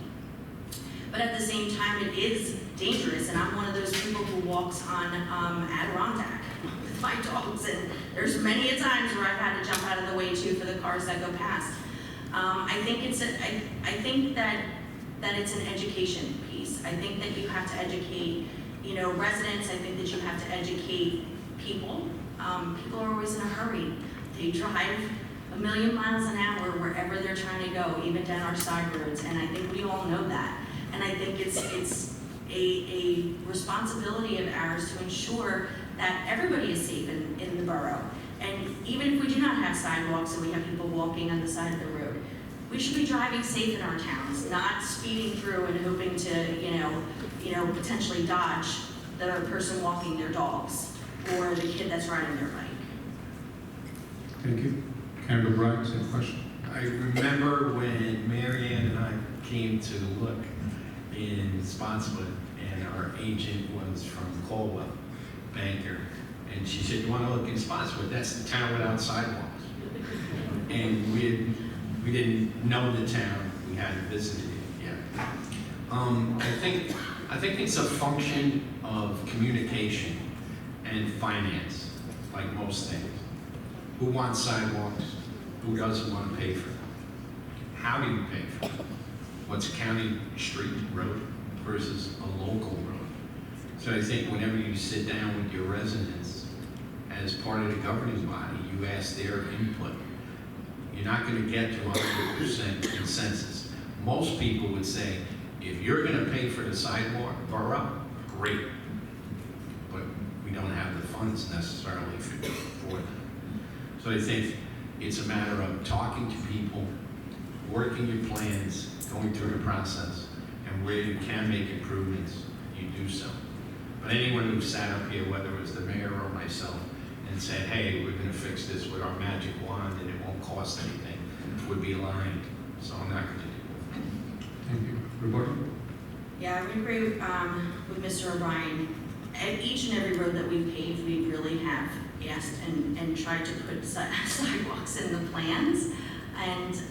But at the same time, it is dangerous, and I'm one of those people who walks on Adirondack with my dogs, and there's many a times where I've had to jump out of the way too for the cars that go past. I think that it's an education piece. I think that you have to educate, residents. I think that you have to educate people. People are always in a hurry. They drive a million miles an hour wherever they're trying to go, even down our side roads, and I think we all know that. And I think it's a responsibility of ours to ensure that everybody is safe in the borough. And even if we do not have sidewalks and we have people walking on the side of the road, we should be driving safe in our towns, not speeding through and hoping to, potentially dodge the person walking their dogs or the kid that's riding their bike. Thank you. Candidate O'Brien, same question. I remember when Mary Ann and I came to look in Spotswood, and our agent was from Colwell, banker, and she said, "You want to look in Spotswood? That's the town without sidewalks." And we didn't know the town; we hadn't visited it yet. I think it's a function of communication and finance, like most things. Who wants sidewalks? Who doesn't want to pay for them? How do you pay for them? What's a county street road versus a local road? So I think whenever you sit down with your residents as part of the governing body, you ask their input. You're not going to get to 100% consensus. Most people would say, if you're going to pay for the sidewalk borough, great. But we don't have the funds necessarily for them. So I think it's a matter of talking to people, working your plans, going through the process, and where you can make improvements, you do so. But anyone who sat up here, whether it was the mayor or myself, and said, hey, we're going to fix this with our magic wand and it won't cost anything, would be lying. So I'm not going to do that. Thank you. Roberto? Yeah, I would agree with Mr. O'Brien. At each and every road that we've paved, we really have asked and tried to put sidewalks in the plans. And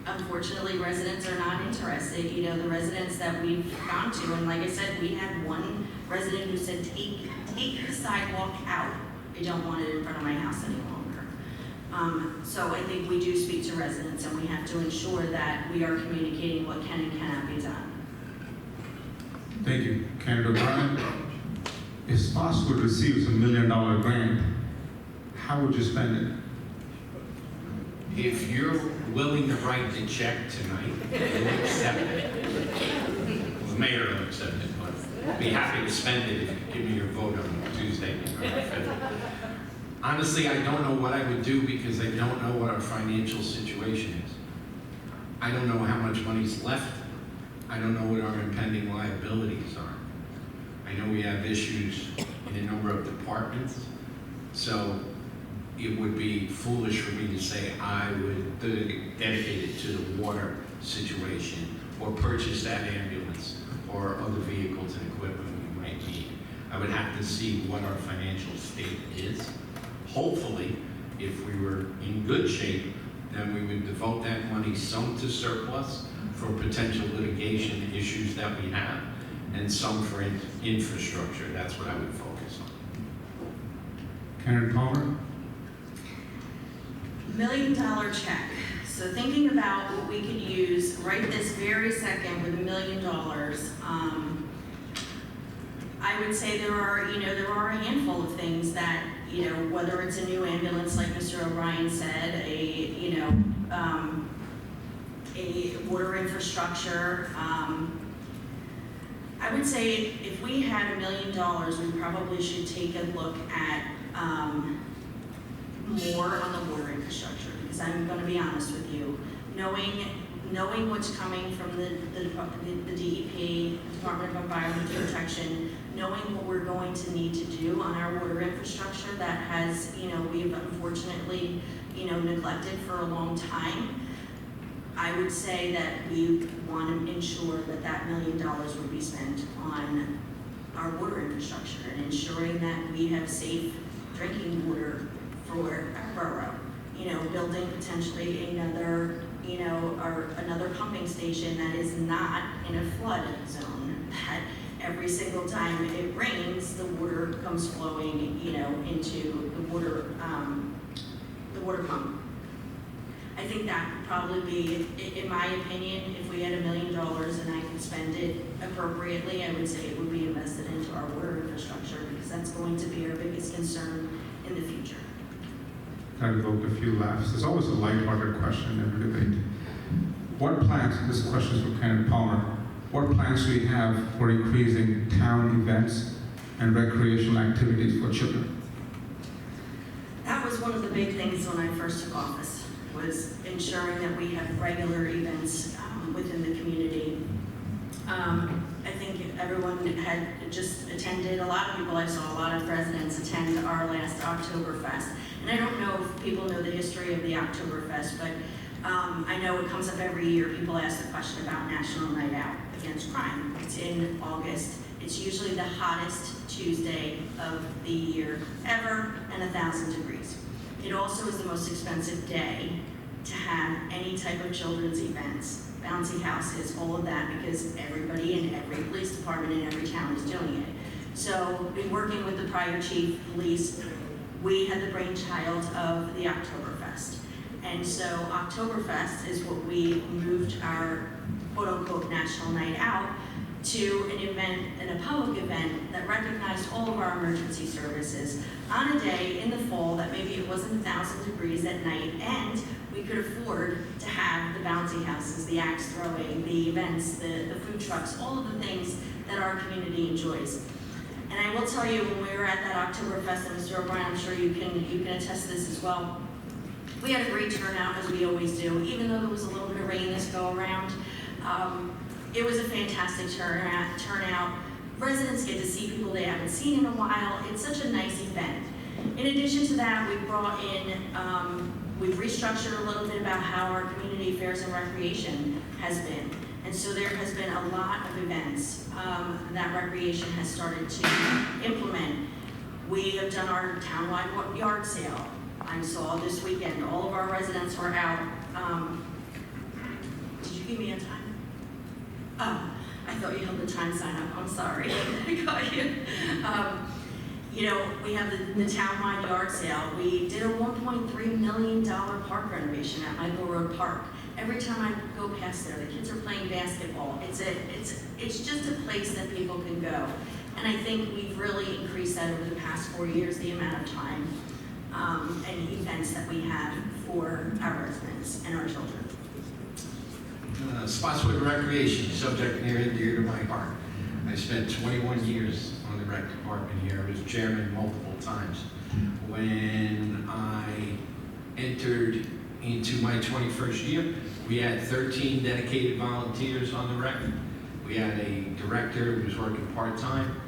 unfortunately, residents are not interested. The residents that we've gone to, and like I said, we had one resident who said, take the sidewalk out. I don't want it in front of my house any longer. So I think we do speak to residents, and we have to ensure that we are communicating what can and cannot be done. Thank you. Candidate O'Brien, if Spotswood receives $1 million grant, how would you spend it? If you're willing to write the check tonight, we'll accept it. The mayor will accept it, but I'd be happy to spend it if you give me your vote on Tuesday, November 5th. Honestly, I don't know what I would do because I don't know what our financial situation is. I don't know how much money's left. I don't know what our impending liabilities are. I know we have issues in a number of departments. So it would be foolish for me to say I would dedicate it to the water situation or purchase that ambulance or other vehicles and equipment we might need. I would have to see what our financial state is. Hopefully, if we were in good shape, then we would devote that money some to surplus for potential litigation issues that we have, and some for infrastructure. That's what I would focus on. Karen Palmer? $1 million check. So thinking about what we could use right this very second with $1 million, I would say there are a handful of things that, whether it's a new ambulance, like Mr. O'Brien said, a water infrastructure. I would say if we had $1 million, we probably should take a look at more on the water infrastructure, because I'm going to be honest with you, knowing what's coming from the DEP, Department of Environmental Protection, knowing what we're going to need to do on our water infrastructure that has, we've unfortunately, neglected for a long time, I would say that we want to ensure that that $1 million would be spent on our water infrastructure and ensuring that we have safe drinking water for our borough. Building potentially another, or another pumping station that is not in a flood zone, that every single time it rains, the water comes flowing, into the water pump. I think that would probably be, in my opinion, if we had $1 million and I could spend it appropriately, I would say it would be invested into our water infrastructure, because that's going to be our biggest concern in the future. That evoked a few laughs. There's always a lighthearted question in every debate. What plans, this question is from Karen Palmer, what plans do we have for increasing town events and recreational activities for children? That was one of the big things when I first took office, was ensuring that we have regular events within the community. I think everyone had just attended, a lot of people, I saw a lot of residents attend our last Oktoberfest. And I don't know if people know the history of the Oktoberfest, but I know it comes up every year. People ask the question about National Night Out Against Crime. It's in August. It's usually the hottest Tuesday of the year ever, and 1,000 degrees. It also is the most expensive day to have any type of children's events, bouncy houses, all of that, because everybody in every police department in every town is doing it. So, in working with the prior chief of police, we had the brainchild of the Oktoberfest. And so Oktoberfest is what we moved our quote-unquote national night out to an event, and a public event that recognized all of our emergency services on a day in the fall that maybe it wasn't 1,000 degrees at night, and we could afford to have the bouncy houses, the axe throwing, the events, the food trucks, all of the things that our community enjoys. And I will tell you, when we were at that Oktoberfest, and Mr. O'Brien, I'm sure you can attest to this as well, we had a great turnout, as we always do, even though there was a little bit of rain this go around. It was a fantastic turnout. Residents get to see people they haven't seen in a while. It's such a nice event. In addition to that, we brought in, we've restructured a little bit about how our community affairs and recreation has been. And so there has been a lot of events that recreation has started to implement. We have done our townwide yard sale. I saw this weekend, all of our residents were out. Did you give me a time? Oh, I thought you held the time sign up. I'm sorry. I got you. We have the townwide yard sale. We did a $1.3 million park renovation at Mayoral Park. Every time I go past there, the kids are playing basketball. It's just a place that people can go. And I think we've really increased that over the past 4 years, the amount of time and events that we have for our residents and our children. Spotswood Recreation, subject near and dear to my heart. I spent 21 years on the rec department here. I was chairman multiple times. When I entered into my 21st year, we had 13 dedicated volunteers on the rec. We had a director who was working part-time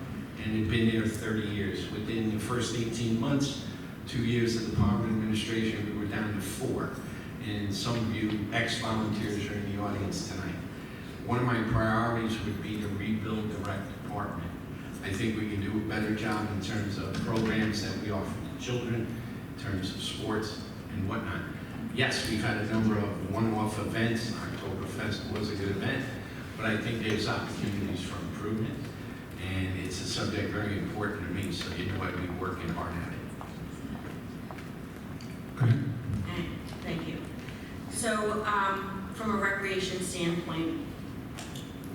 and had been there 30 years. Within the first 18 months, 2 years of the Department of Administration, we were down to 4. And some of you ex-volunteers are in the audience tonight. One of my priorities would be to rebuild the rec department. I think we can do a better job in terms of programs that we offer to children, in terms of sports and whatnot. Yes, we've had a number of one-off events. Oktoberfest was a good event, but I think there's opportunities for improvement. And it's a subject very important to me, so you know I'd be working hard at it. Go ahead. Thank you. So, from a recreation standpoint,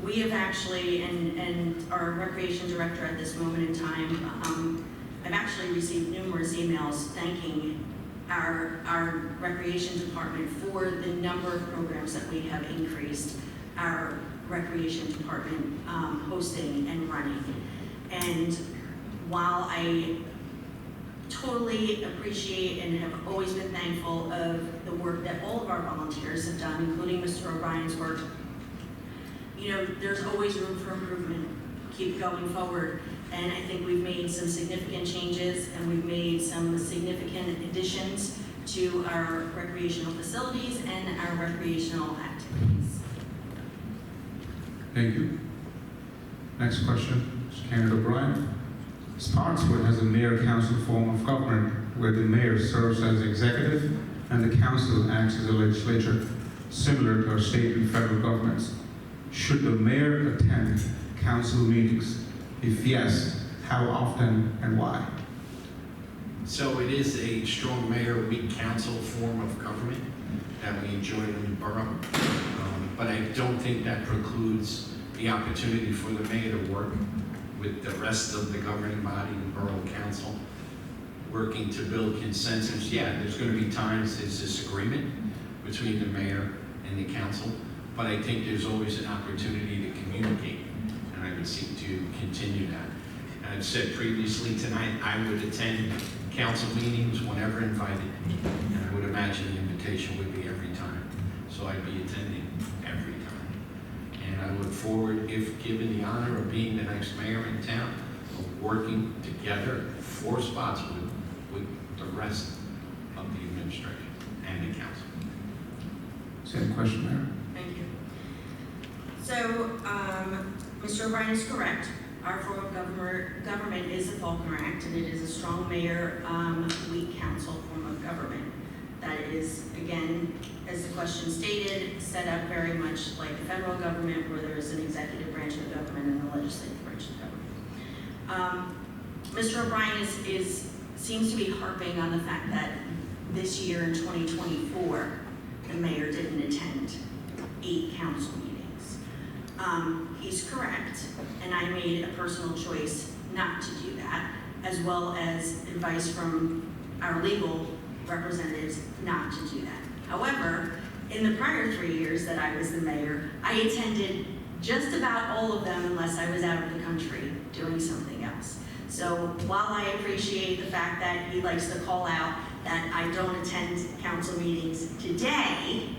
we have actually, and our recreation director at this moment in time, I've actually received numerous emails thanking our recreation department for the number of programs that we have increased our recreation department hosting and running. And while I totally appreciate and have always been thankful of the work that all of our volunteers have done, including Mr. O'Brien's work, you know, there's always room for improvement. Keep going forward. And I think we've made some significant changes and we've made some significant additions to our recreational facilities and our recreational activities. Thank you. Next question, Mr. Candidate O'Brien. Spotswood has a mayor-council form of government where the mayor serves as executive and the council acts as a legislature, similar to our state and federal governments. Should the mayor attend council meetings? If yes, how often and why? So it is a strong mayor, weak council form of government that we enjoy in the borough. But I don't think that precludes the opportunity for the mayor to work with the rest of the governing body, the borough council, working to build consensus. Yeah, there's going to be times there's disagreement between the mayor and the council, but I think there's always an opportunity to communicate, and I would seek to continue that. And I've said previously tonight, I would attend council meetings whenever invited, and I would imagine the invitation would be every time. So I'd be attending every time. And I look forward, if given the honor of being the next mayor in town, of working together for Spotswood with the rest of the administration and the council. Same question, Mayor. Thank you. So, Mr. O'Brien is correct. Our form of government is the Faulkner Act, and it is a strong mayor, weak council form of government. That is, again, as the question stated, set up very much like the federal government, where there is an executive branch of the government and a legislative branch of the government. Mr. O'Brien seems to be harping on the fact that this year in 2024, the mayor didn't attend 8 council meetings. He's correct, and I made a personal choice not to do that, as well as advice from our legal representatives not to do that. However, in the prior 3 years that I was the mayor, I attended just about all of them unless I was out of the country doing something else. So while I appreciate the fact that he likes to call out that I don't attend council meetings today,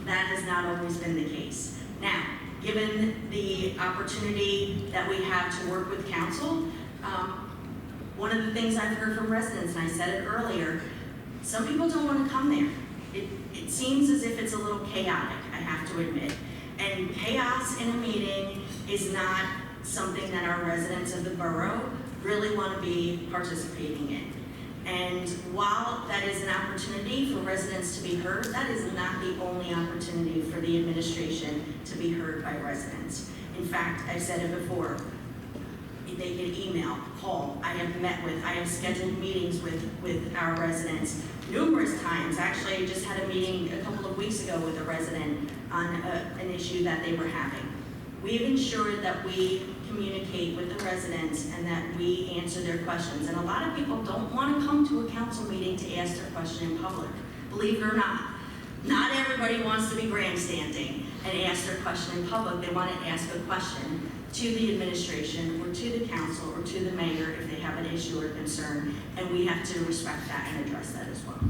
that has not always been the case. Now, given the opportunity that we have to work with council, one of the things I've heard from residents, and I said it earlier, some people don't want to come there. It seems as if it's a little chaotic, I have to admit. And chaos in a meeting is not something that our residents of the borough really want to be participating in. And while that is an opportunity for residents to be heard, that is not the only opportunity for the administration to be heard by residents. In fact, I've said it before, they can email, call. I have scheduled meetings with our residents numerous times. Actually, I just had a meeting a couple of weeks ago with a resident on an issue that they were having. We've ensured that we communicate with the residents and that we answer their questions. And a lot of people don't want to come to a council meeting to ask their question in public. Believe it or not everybody wants to be grandstanding and ask their question in public. They want to ask a question to the administration or to the council or to the mayor if they have an issue or concern, and we have to respect that and address that as well.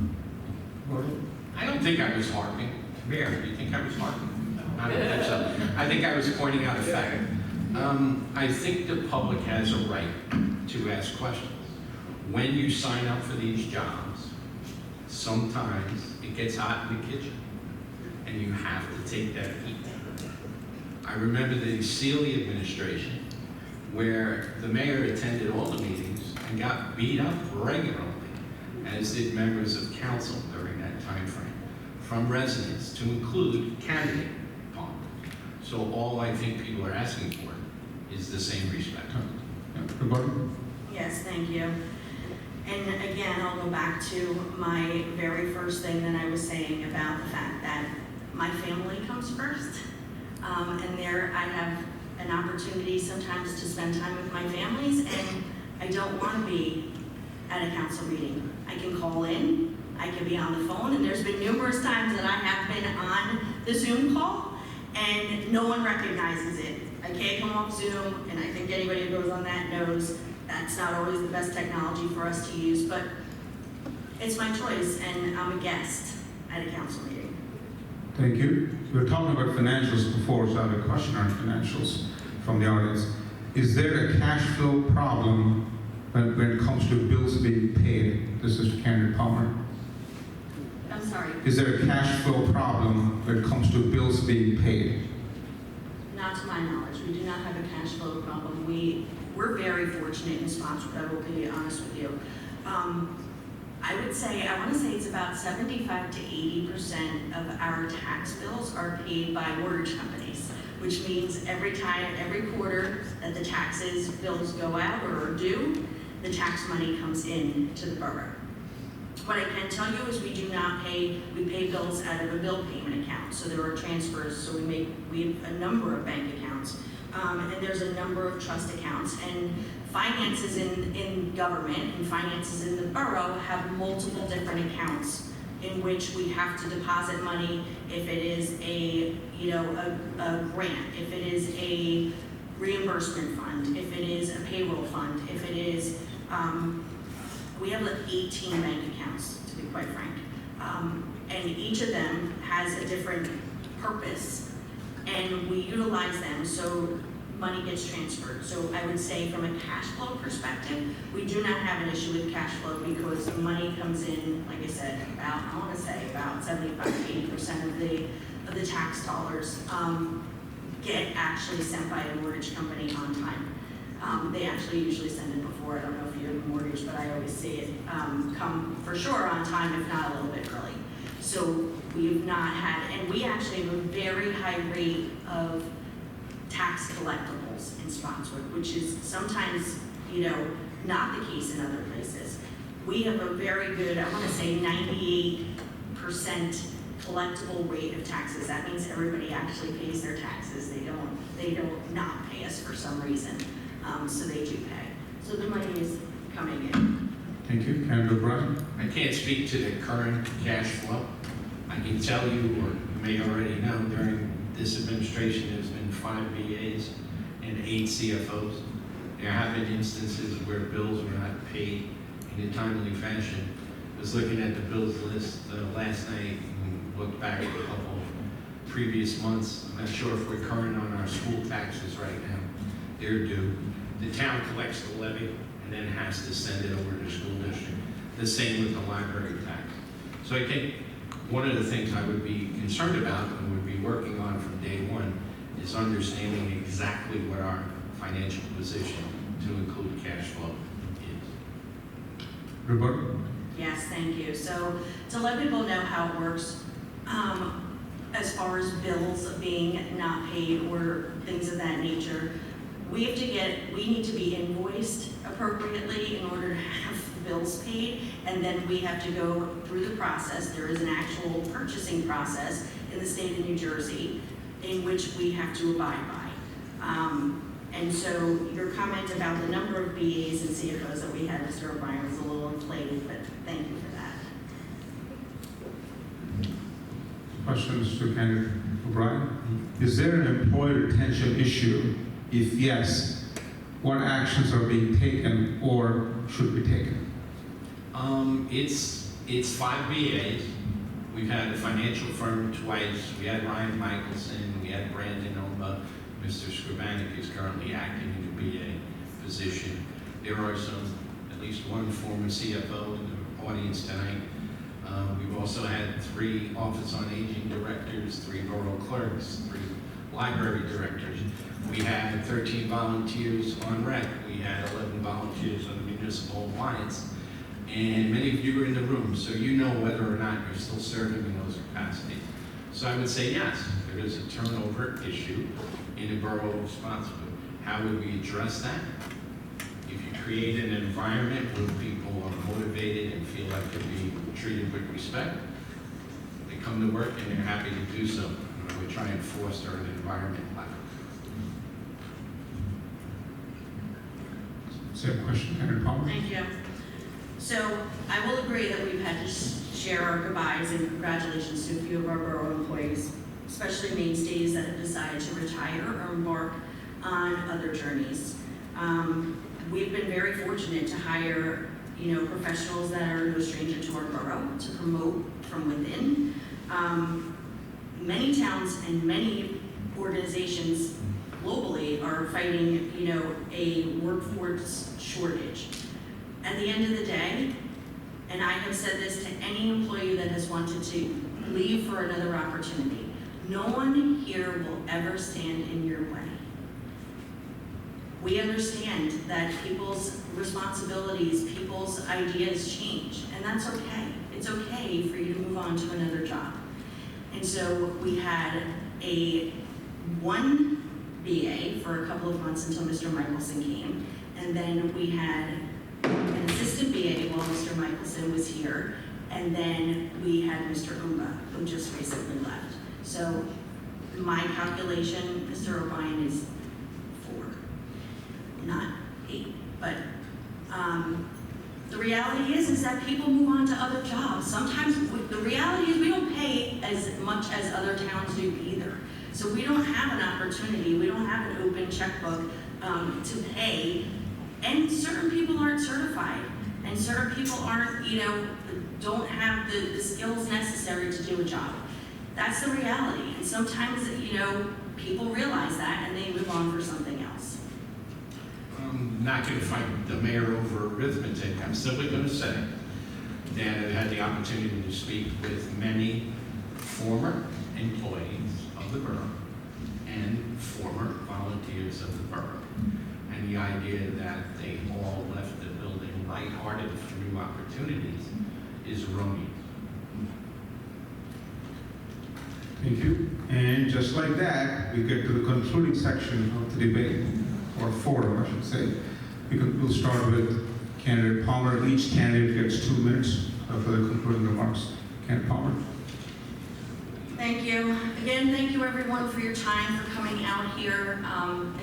I don't think I was harping. Mayor, do you think I was harping? No, I don't think so. I think I was pointing out a fact. I think the public has a right to ask questions. when you sign up for these jobs, sometimes it gets hot in the kitchen, and you have to take that heat. I remember the Sealy administration, where the mayor attended all the meetings and got beat up regularly, as did members of council during that time frame, from residents, to include candidate palm. So all I think people are asking for is the same respect. Yeah, Peabody? Yes, thank you. And again, I'll go back to my very first thing that I was saying about the fact that my family comes first. And there I have an opportunity sometimes to spend time with my families, and I don't want to be at a council meeting. I can call in, I can be on the phone, and there's been numerous times that I have been on the Zoom call, and no one recognizes it. I can't come off Zoom, and I think anybody who goes on that knows that's not always the best technology for us to use, but it's my choice, and I'm a guest at a council meeting. Thank you. We were talking about financials before, so I have a question on financials from the audience. Is there a cash flow problem when it comes to bills being paid? This is Candidate Palmer. I'm sorry, Is there a cash flow problem when it comes to bills being paid? not to my knowledge. We do not have a cash flow problem. We're very fortunate in Spotswood, I will be honest with you. I want to say it's about 75 to 80% of our tax bills are paid by mortgage companies, which means every quarter that the taxes bills go out or are due, the tax money comes in to the borough. What I can tell you is we pay bills out of a bill payment account. So there are transfers, so we have a number of bank accounts, and there's a number of trust accounts. And finances in government and finances in the borough have multiple different accounts in which we have to deposit money if it is a grant, if it is a reimbursement fund, if it is a payroll fund, if it is, we have like 18 bank accounts, to be quite frank. And each of them has a different purpose, and we utilize them so money gets transferred. So I would say from a cash flow perspective, we do not have an issue with cash flow because the money comes in, like I said, about 75 to 80% of the tax dollars get actually sent by a mortgage company on time. They actually usually send it before. I don't know if you have a mortgage, but I always see it come for sure on time, if not a little bit early. So we have not had, and we actually have a very high rate of tax collectibles in Spotswood, which is sometimes, not the case in other places. We have a very good, I want to say 98% collectible rate of taxes. That means everybody actually pays their taxes. They don't not pay us for some reason. So they do pay. So the money is coming in. Thank you. Candidate O'Brien? I can't speak to the current cash flow. I can tell you, or you may already know, during this administration, there's been 5 VAs and 8 CFOs. There have been instances where bills were not paid in a timely fashion. I was looking at the bills list last night and looked back at a couple of previous months. I'm not sure if we're current on our school taxes right now. They're due. The town collects the levy and then has to send it over to the school district. The same with the library tax. So I think one of the things I would be concerned about and would be working on from day one is understanding exactly what our financial position to include cash flow is. Roberta? Yes, thank you. So to let people know how it works, as far as bills being not paid or things of that nature, we need to be invoiced appropriately in order to have bills paid, and then we have to go through the process. There is an actual purchasing process in the state of New Jersey in which we have to abide by. And so your comment about the number of BAs and CFOs that we had, Mr. O'Brien, was a little inflated, but thank you for that. Questions to Candidate O'Brien? Is there an employee retention issue? If yes, what actions are being taken or should be taken? It's 5 VAs. We've had a financial firm twice. We had Ryan Michelson. We had Brandon Oma. Mr. Scribanic is currently acting in the BA position. There are some at least one former CFO in the audience tonight. We've also had 3 Office on Aging directors, 3 borough clerks, 3 library directors. We had 13 volunteers on rec. We had 11 volunteers on the Municipal Alliance. And many of you are in the room, so you know whether or not you're still serving in those capacities. So I would say yes, there is a turnover issue in the borough of Spotswood. How would we address that? If you create an environment where people are motivated and feel like they're being treated with respect, they come to work and they're happy to do so. And we try and foster an environment like that. Same question, Candidate Palmer? Thank you. So I will agree that we've had to share our goodbyes and congratulations to a few of our borough employees, especially mainstays that have decided to retire or embark on other journeys. We've been very fortunate to hire, professionals that are no stranger to our borough to promote from within. Many towns and many organizations globally are fighting, a workforce shortage. At the end of the day, and I have said this to any employee that has wanted to leave for another opportunity, no one here will ever stand in your way. We understand that people's responsibilities, people's ideas change, and that's okay. It's okay for you to move on to another job. And so we had one BA for a couple of months until Mr. Michelson came, and then we had an assistant BA while Mr. Michelson was here, and then we had Mr. Umba, who just recently left. So my calculation, Mr. O'Brien, is 4, not 8. But the reality is that people move on to other jobs. Sometimes the reality is we don't pay as much as other towns do either. So we don't have an opportunity, we don't have an open checkbook to pay. And certain people aren't certified, and certain people aren't, don't have the skills necessary to do a job. That's the reality. And sometimes, people realize that and they move on for something else. I'm not going to fight the mayor over arithmetic. I'm simply going to say that I've had the opportunity to speak with many former employees of the borough and former volunteers of the borough. And the idea that they all left the building lighthearted for new opportunities is erroneous. Thank you. And just like that, we get to the concluding section of the debate, or forum, I should say. We'll start with Candidate Palmer. Each candidate gets 2 minutes for the concluding remarks. Candidate Palmer. Thank you. Again, thank you everyone for your time, for coming out here.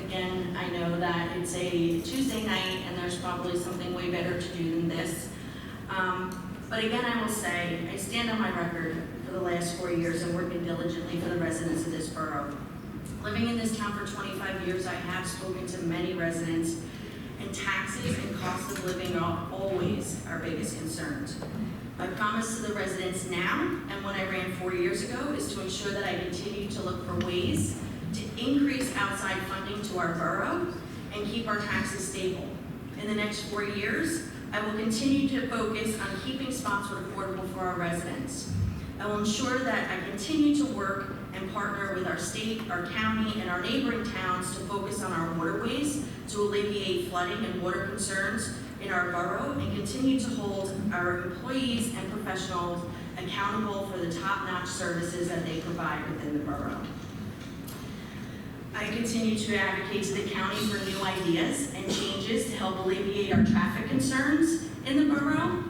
Again, I know that it's a Tuesday night and there's probably something way better to do than this. But again, I will say, I stand on my record for the last 4 years and working diligently for the residents of this borough. Living in this town for 25 years, I have spoken to many residents, and taxes and cost of living are always our biggest concerns. My promise to the residents now, and when I ran 4 years ago, is to ensure that I continue to look for ways to increase outside funding to our borough and keep our taxes stable. In the next 4 years, I will continue to focus on keeping Spotswood affordable for our residents. I will ensure that I continue to work and partner with our state, our county, and our neighboring towns to focus on our waterways to alleviate flooding and water concerns in our borough and continue to hold our employees and professionals accountable for the top-notch services that they provide within the borough. I continue to advocate to the county for new ideas and changes to help alleviate our traffic concerns in the borough.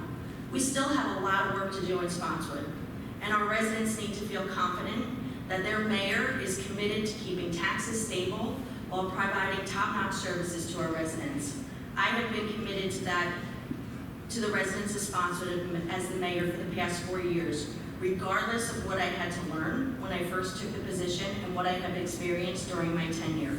We still have a lot of work to do in Spotswood, and our residents need to feel confident that their mayor is committed to keeping taxes stable while providing top-notch services to our residents. I have been committed to that, to the residents of Spotswood as the mayor for the past 4 years, regardless of what I had to learn when I first took the position and what I have experienced during my tenure.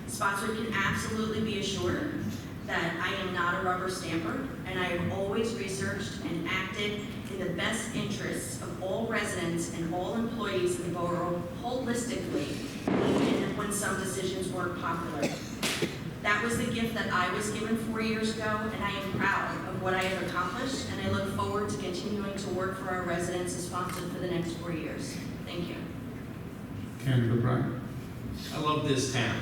Spotswood can absolutely be assured that I am not a rubber stamper, and I have always researched and acted in the best interests of all residents and all employees in the borough holistically, even when some decisions weren't popular. That That was the gift that I was given 4 years ago, and I am proud of what I have accomplished, and I look forward to continuing to work for our residents of Spotswood for the next 4 years. Thank you. Candidate O'Brien. I love this town.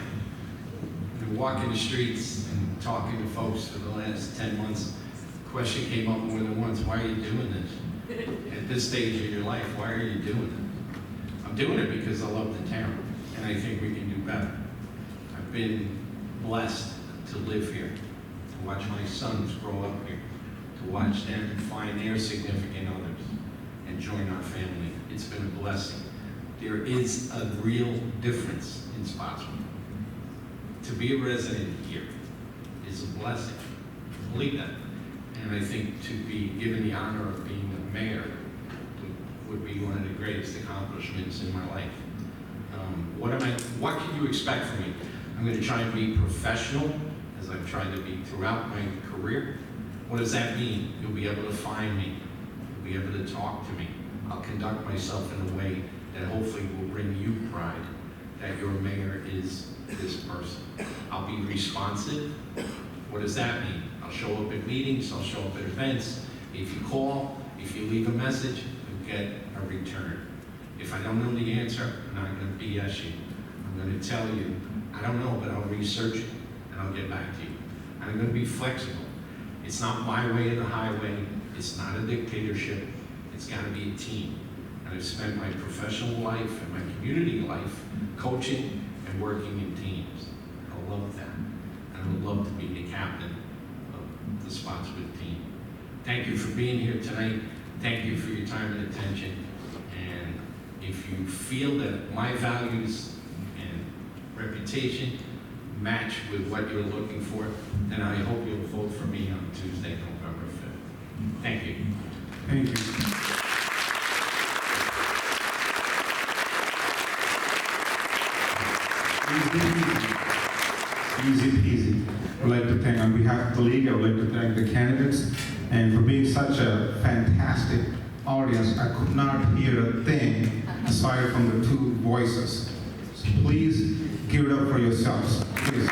I've been walking the streets and talking to folks for the last 10 months. The question came up more than once, why are you doing this? At this stage of your life, why are you doing it? I'm doing it because I love the town, and I think we can do better. I've been blessed to live here, to watch my sons grow up here, to watch them find their significant others and join our family. It's been a blessing. There is a real difference in Spotswood. To be a resident here is a blessing. I believe that. And I think to be given the honor of being a mayor would be one of the greatest accomplishments in my life. What can you expect from me? I'm going to try and be professional, as I've tried to be throughout my career. What does that mean? You'll be able to find me. You'll be able to talk to me. I'll conduct myself in a way that hopefully will bring you pride that your mayor is this person. I'll be responsive. What does that mean? I'll show up at meetings, I'll show up at events. If you call, if you leave a message, you'll get a return. If I don't know the answer, I'm not going to BS you. I'm going to tell you, I don't know, but I'll research it and I'll get back to you. I'm going to be flexible. It's not my way or the highway. It's not a dictatorship. It's got to be a team. And I've spent my professional life and my community life coaching and working in teams. I love that. And I would love to be the captain of the Spotswood team. Thank you for being here tonight. Thank you for your time and attention. And if you feel that my values and reputation match with what you're looking for, then I hope you'll vote for me on Tuesday, November 5th. Thank you. Thank you. Easy peasy. I'd like to thank, on behalf of the league, I would like to thank the candidates and for being such a fantastic audience. I could not hear a thing aside from the two voices. So please give it up for yourselves. Please.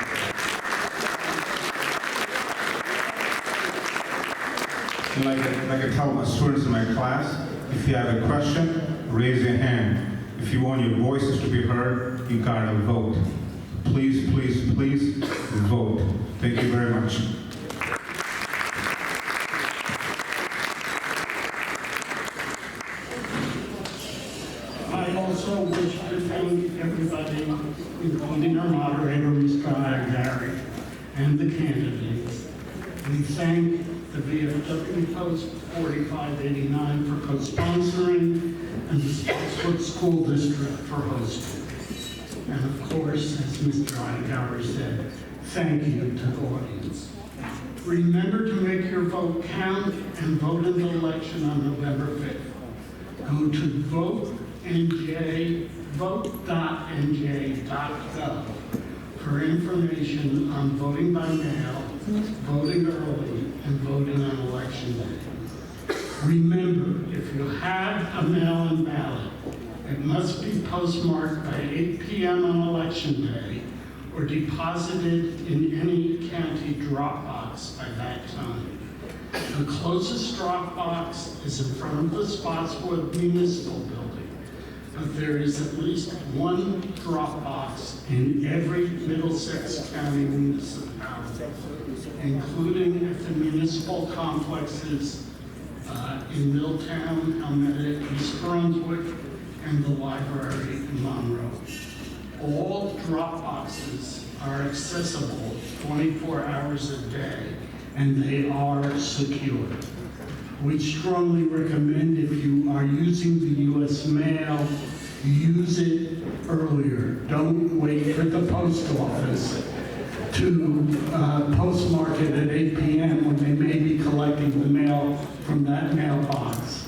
And like I tell my students in my class, if you have a question, raise your hand. If you want your voices to be heard, you gotta vote. Please, please, please vote. Thank you very much. I also wish to thank everybody, including our moderator, Mr. Gary, and the candidates. We thank the VFW Post 4589 for co-sponsoring and the Spotswood School District for hosting. And of course, as Mr. Gary said, thank you to the audience. Remember to make your vote count and vote in the election on November 5th. Go to vote.nj.gov for information on voting by mail, voting early, and voting on election day. Remember, if you have a mail-in ballot, it must be postmarked by 8 p.m. on election day or deposited in any county drop box by that time. The closest drop box is in front of the Spotswood Municipal Building, but there is at least one drop box in every Middlesex County municipality, including at the municipal complexes in Middletown, Elmetta, East Brunswick, and the library in Monroe. All drop boxes are accessible 24 hours a day, and they are secure. We strongly recommend if you are using the U.S. mail, use it earlier. Don't wait for the post office to postmark it at 8 p.m. when they may be collecting the mail from that mailbox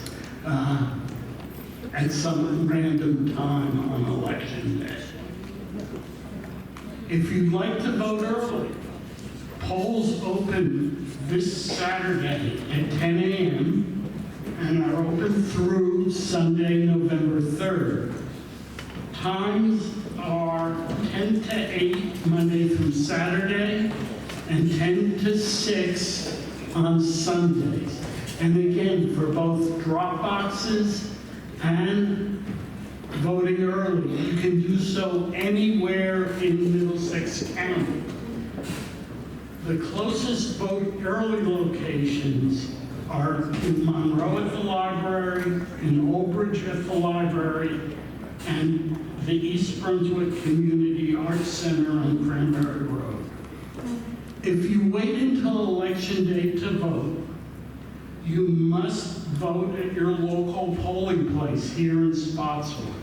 at some random time on election day. If you'd like to vote early, polls open this Saturday at 10 a.m. and are open through Sunday, November 3rd. Times are 10 to 8 Monday through Saturday, and 10 to 6 on Sundays. And again, for both drop boxes and voting early, you can do so anywhere in Middlesex County. The closest vote early locations are in Monroe at the library, in Old Bridge at the library, and the East Brunswick Community Arts Center on Cranberry Road. If you wait until election day to vote, you must vote at your local polling place here in Spotswood.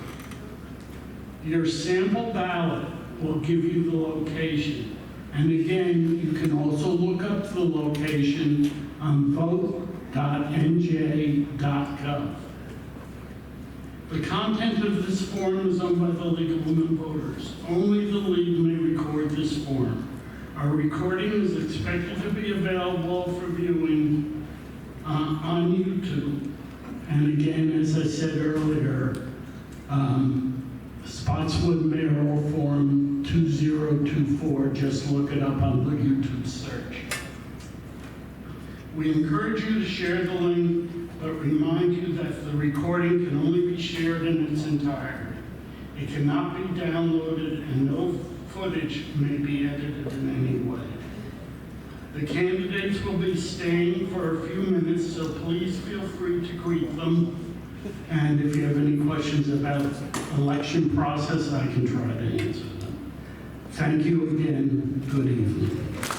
Your sample ballot will give you the location. And again, you can also look up the location on vote.nj.gov. The content of this form is owned by the League of Women Voters. Only the League may record this form. Our recording is expected to be available for viewing on YouTube. And again, as I said earlier, Spotswood Mayoral Form 2024, just look it up on the YouTube search. We encourage you to share the link, but remind you that the recording can only be shared in its entirety. It cannot be downloaded and no footage may be edited in any way. The candidates will be staying for a few minutes, so please feel free to greet them. And if you have any questions about election process, I can try to answer them. Thank you again. Good evening.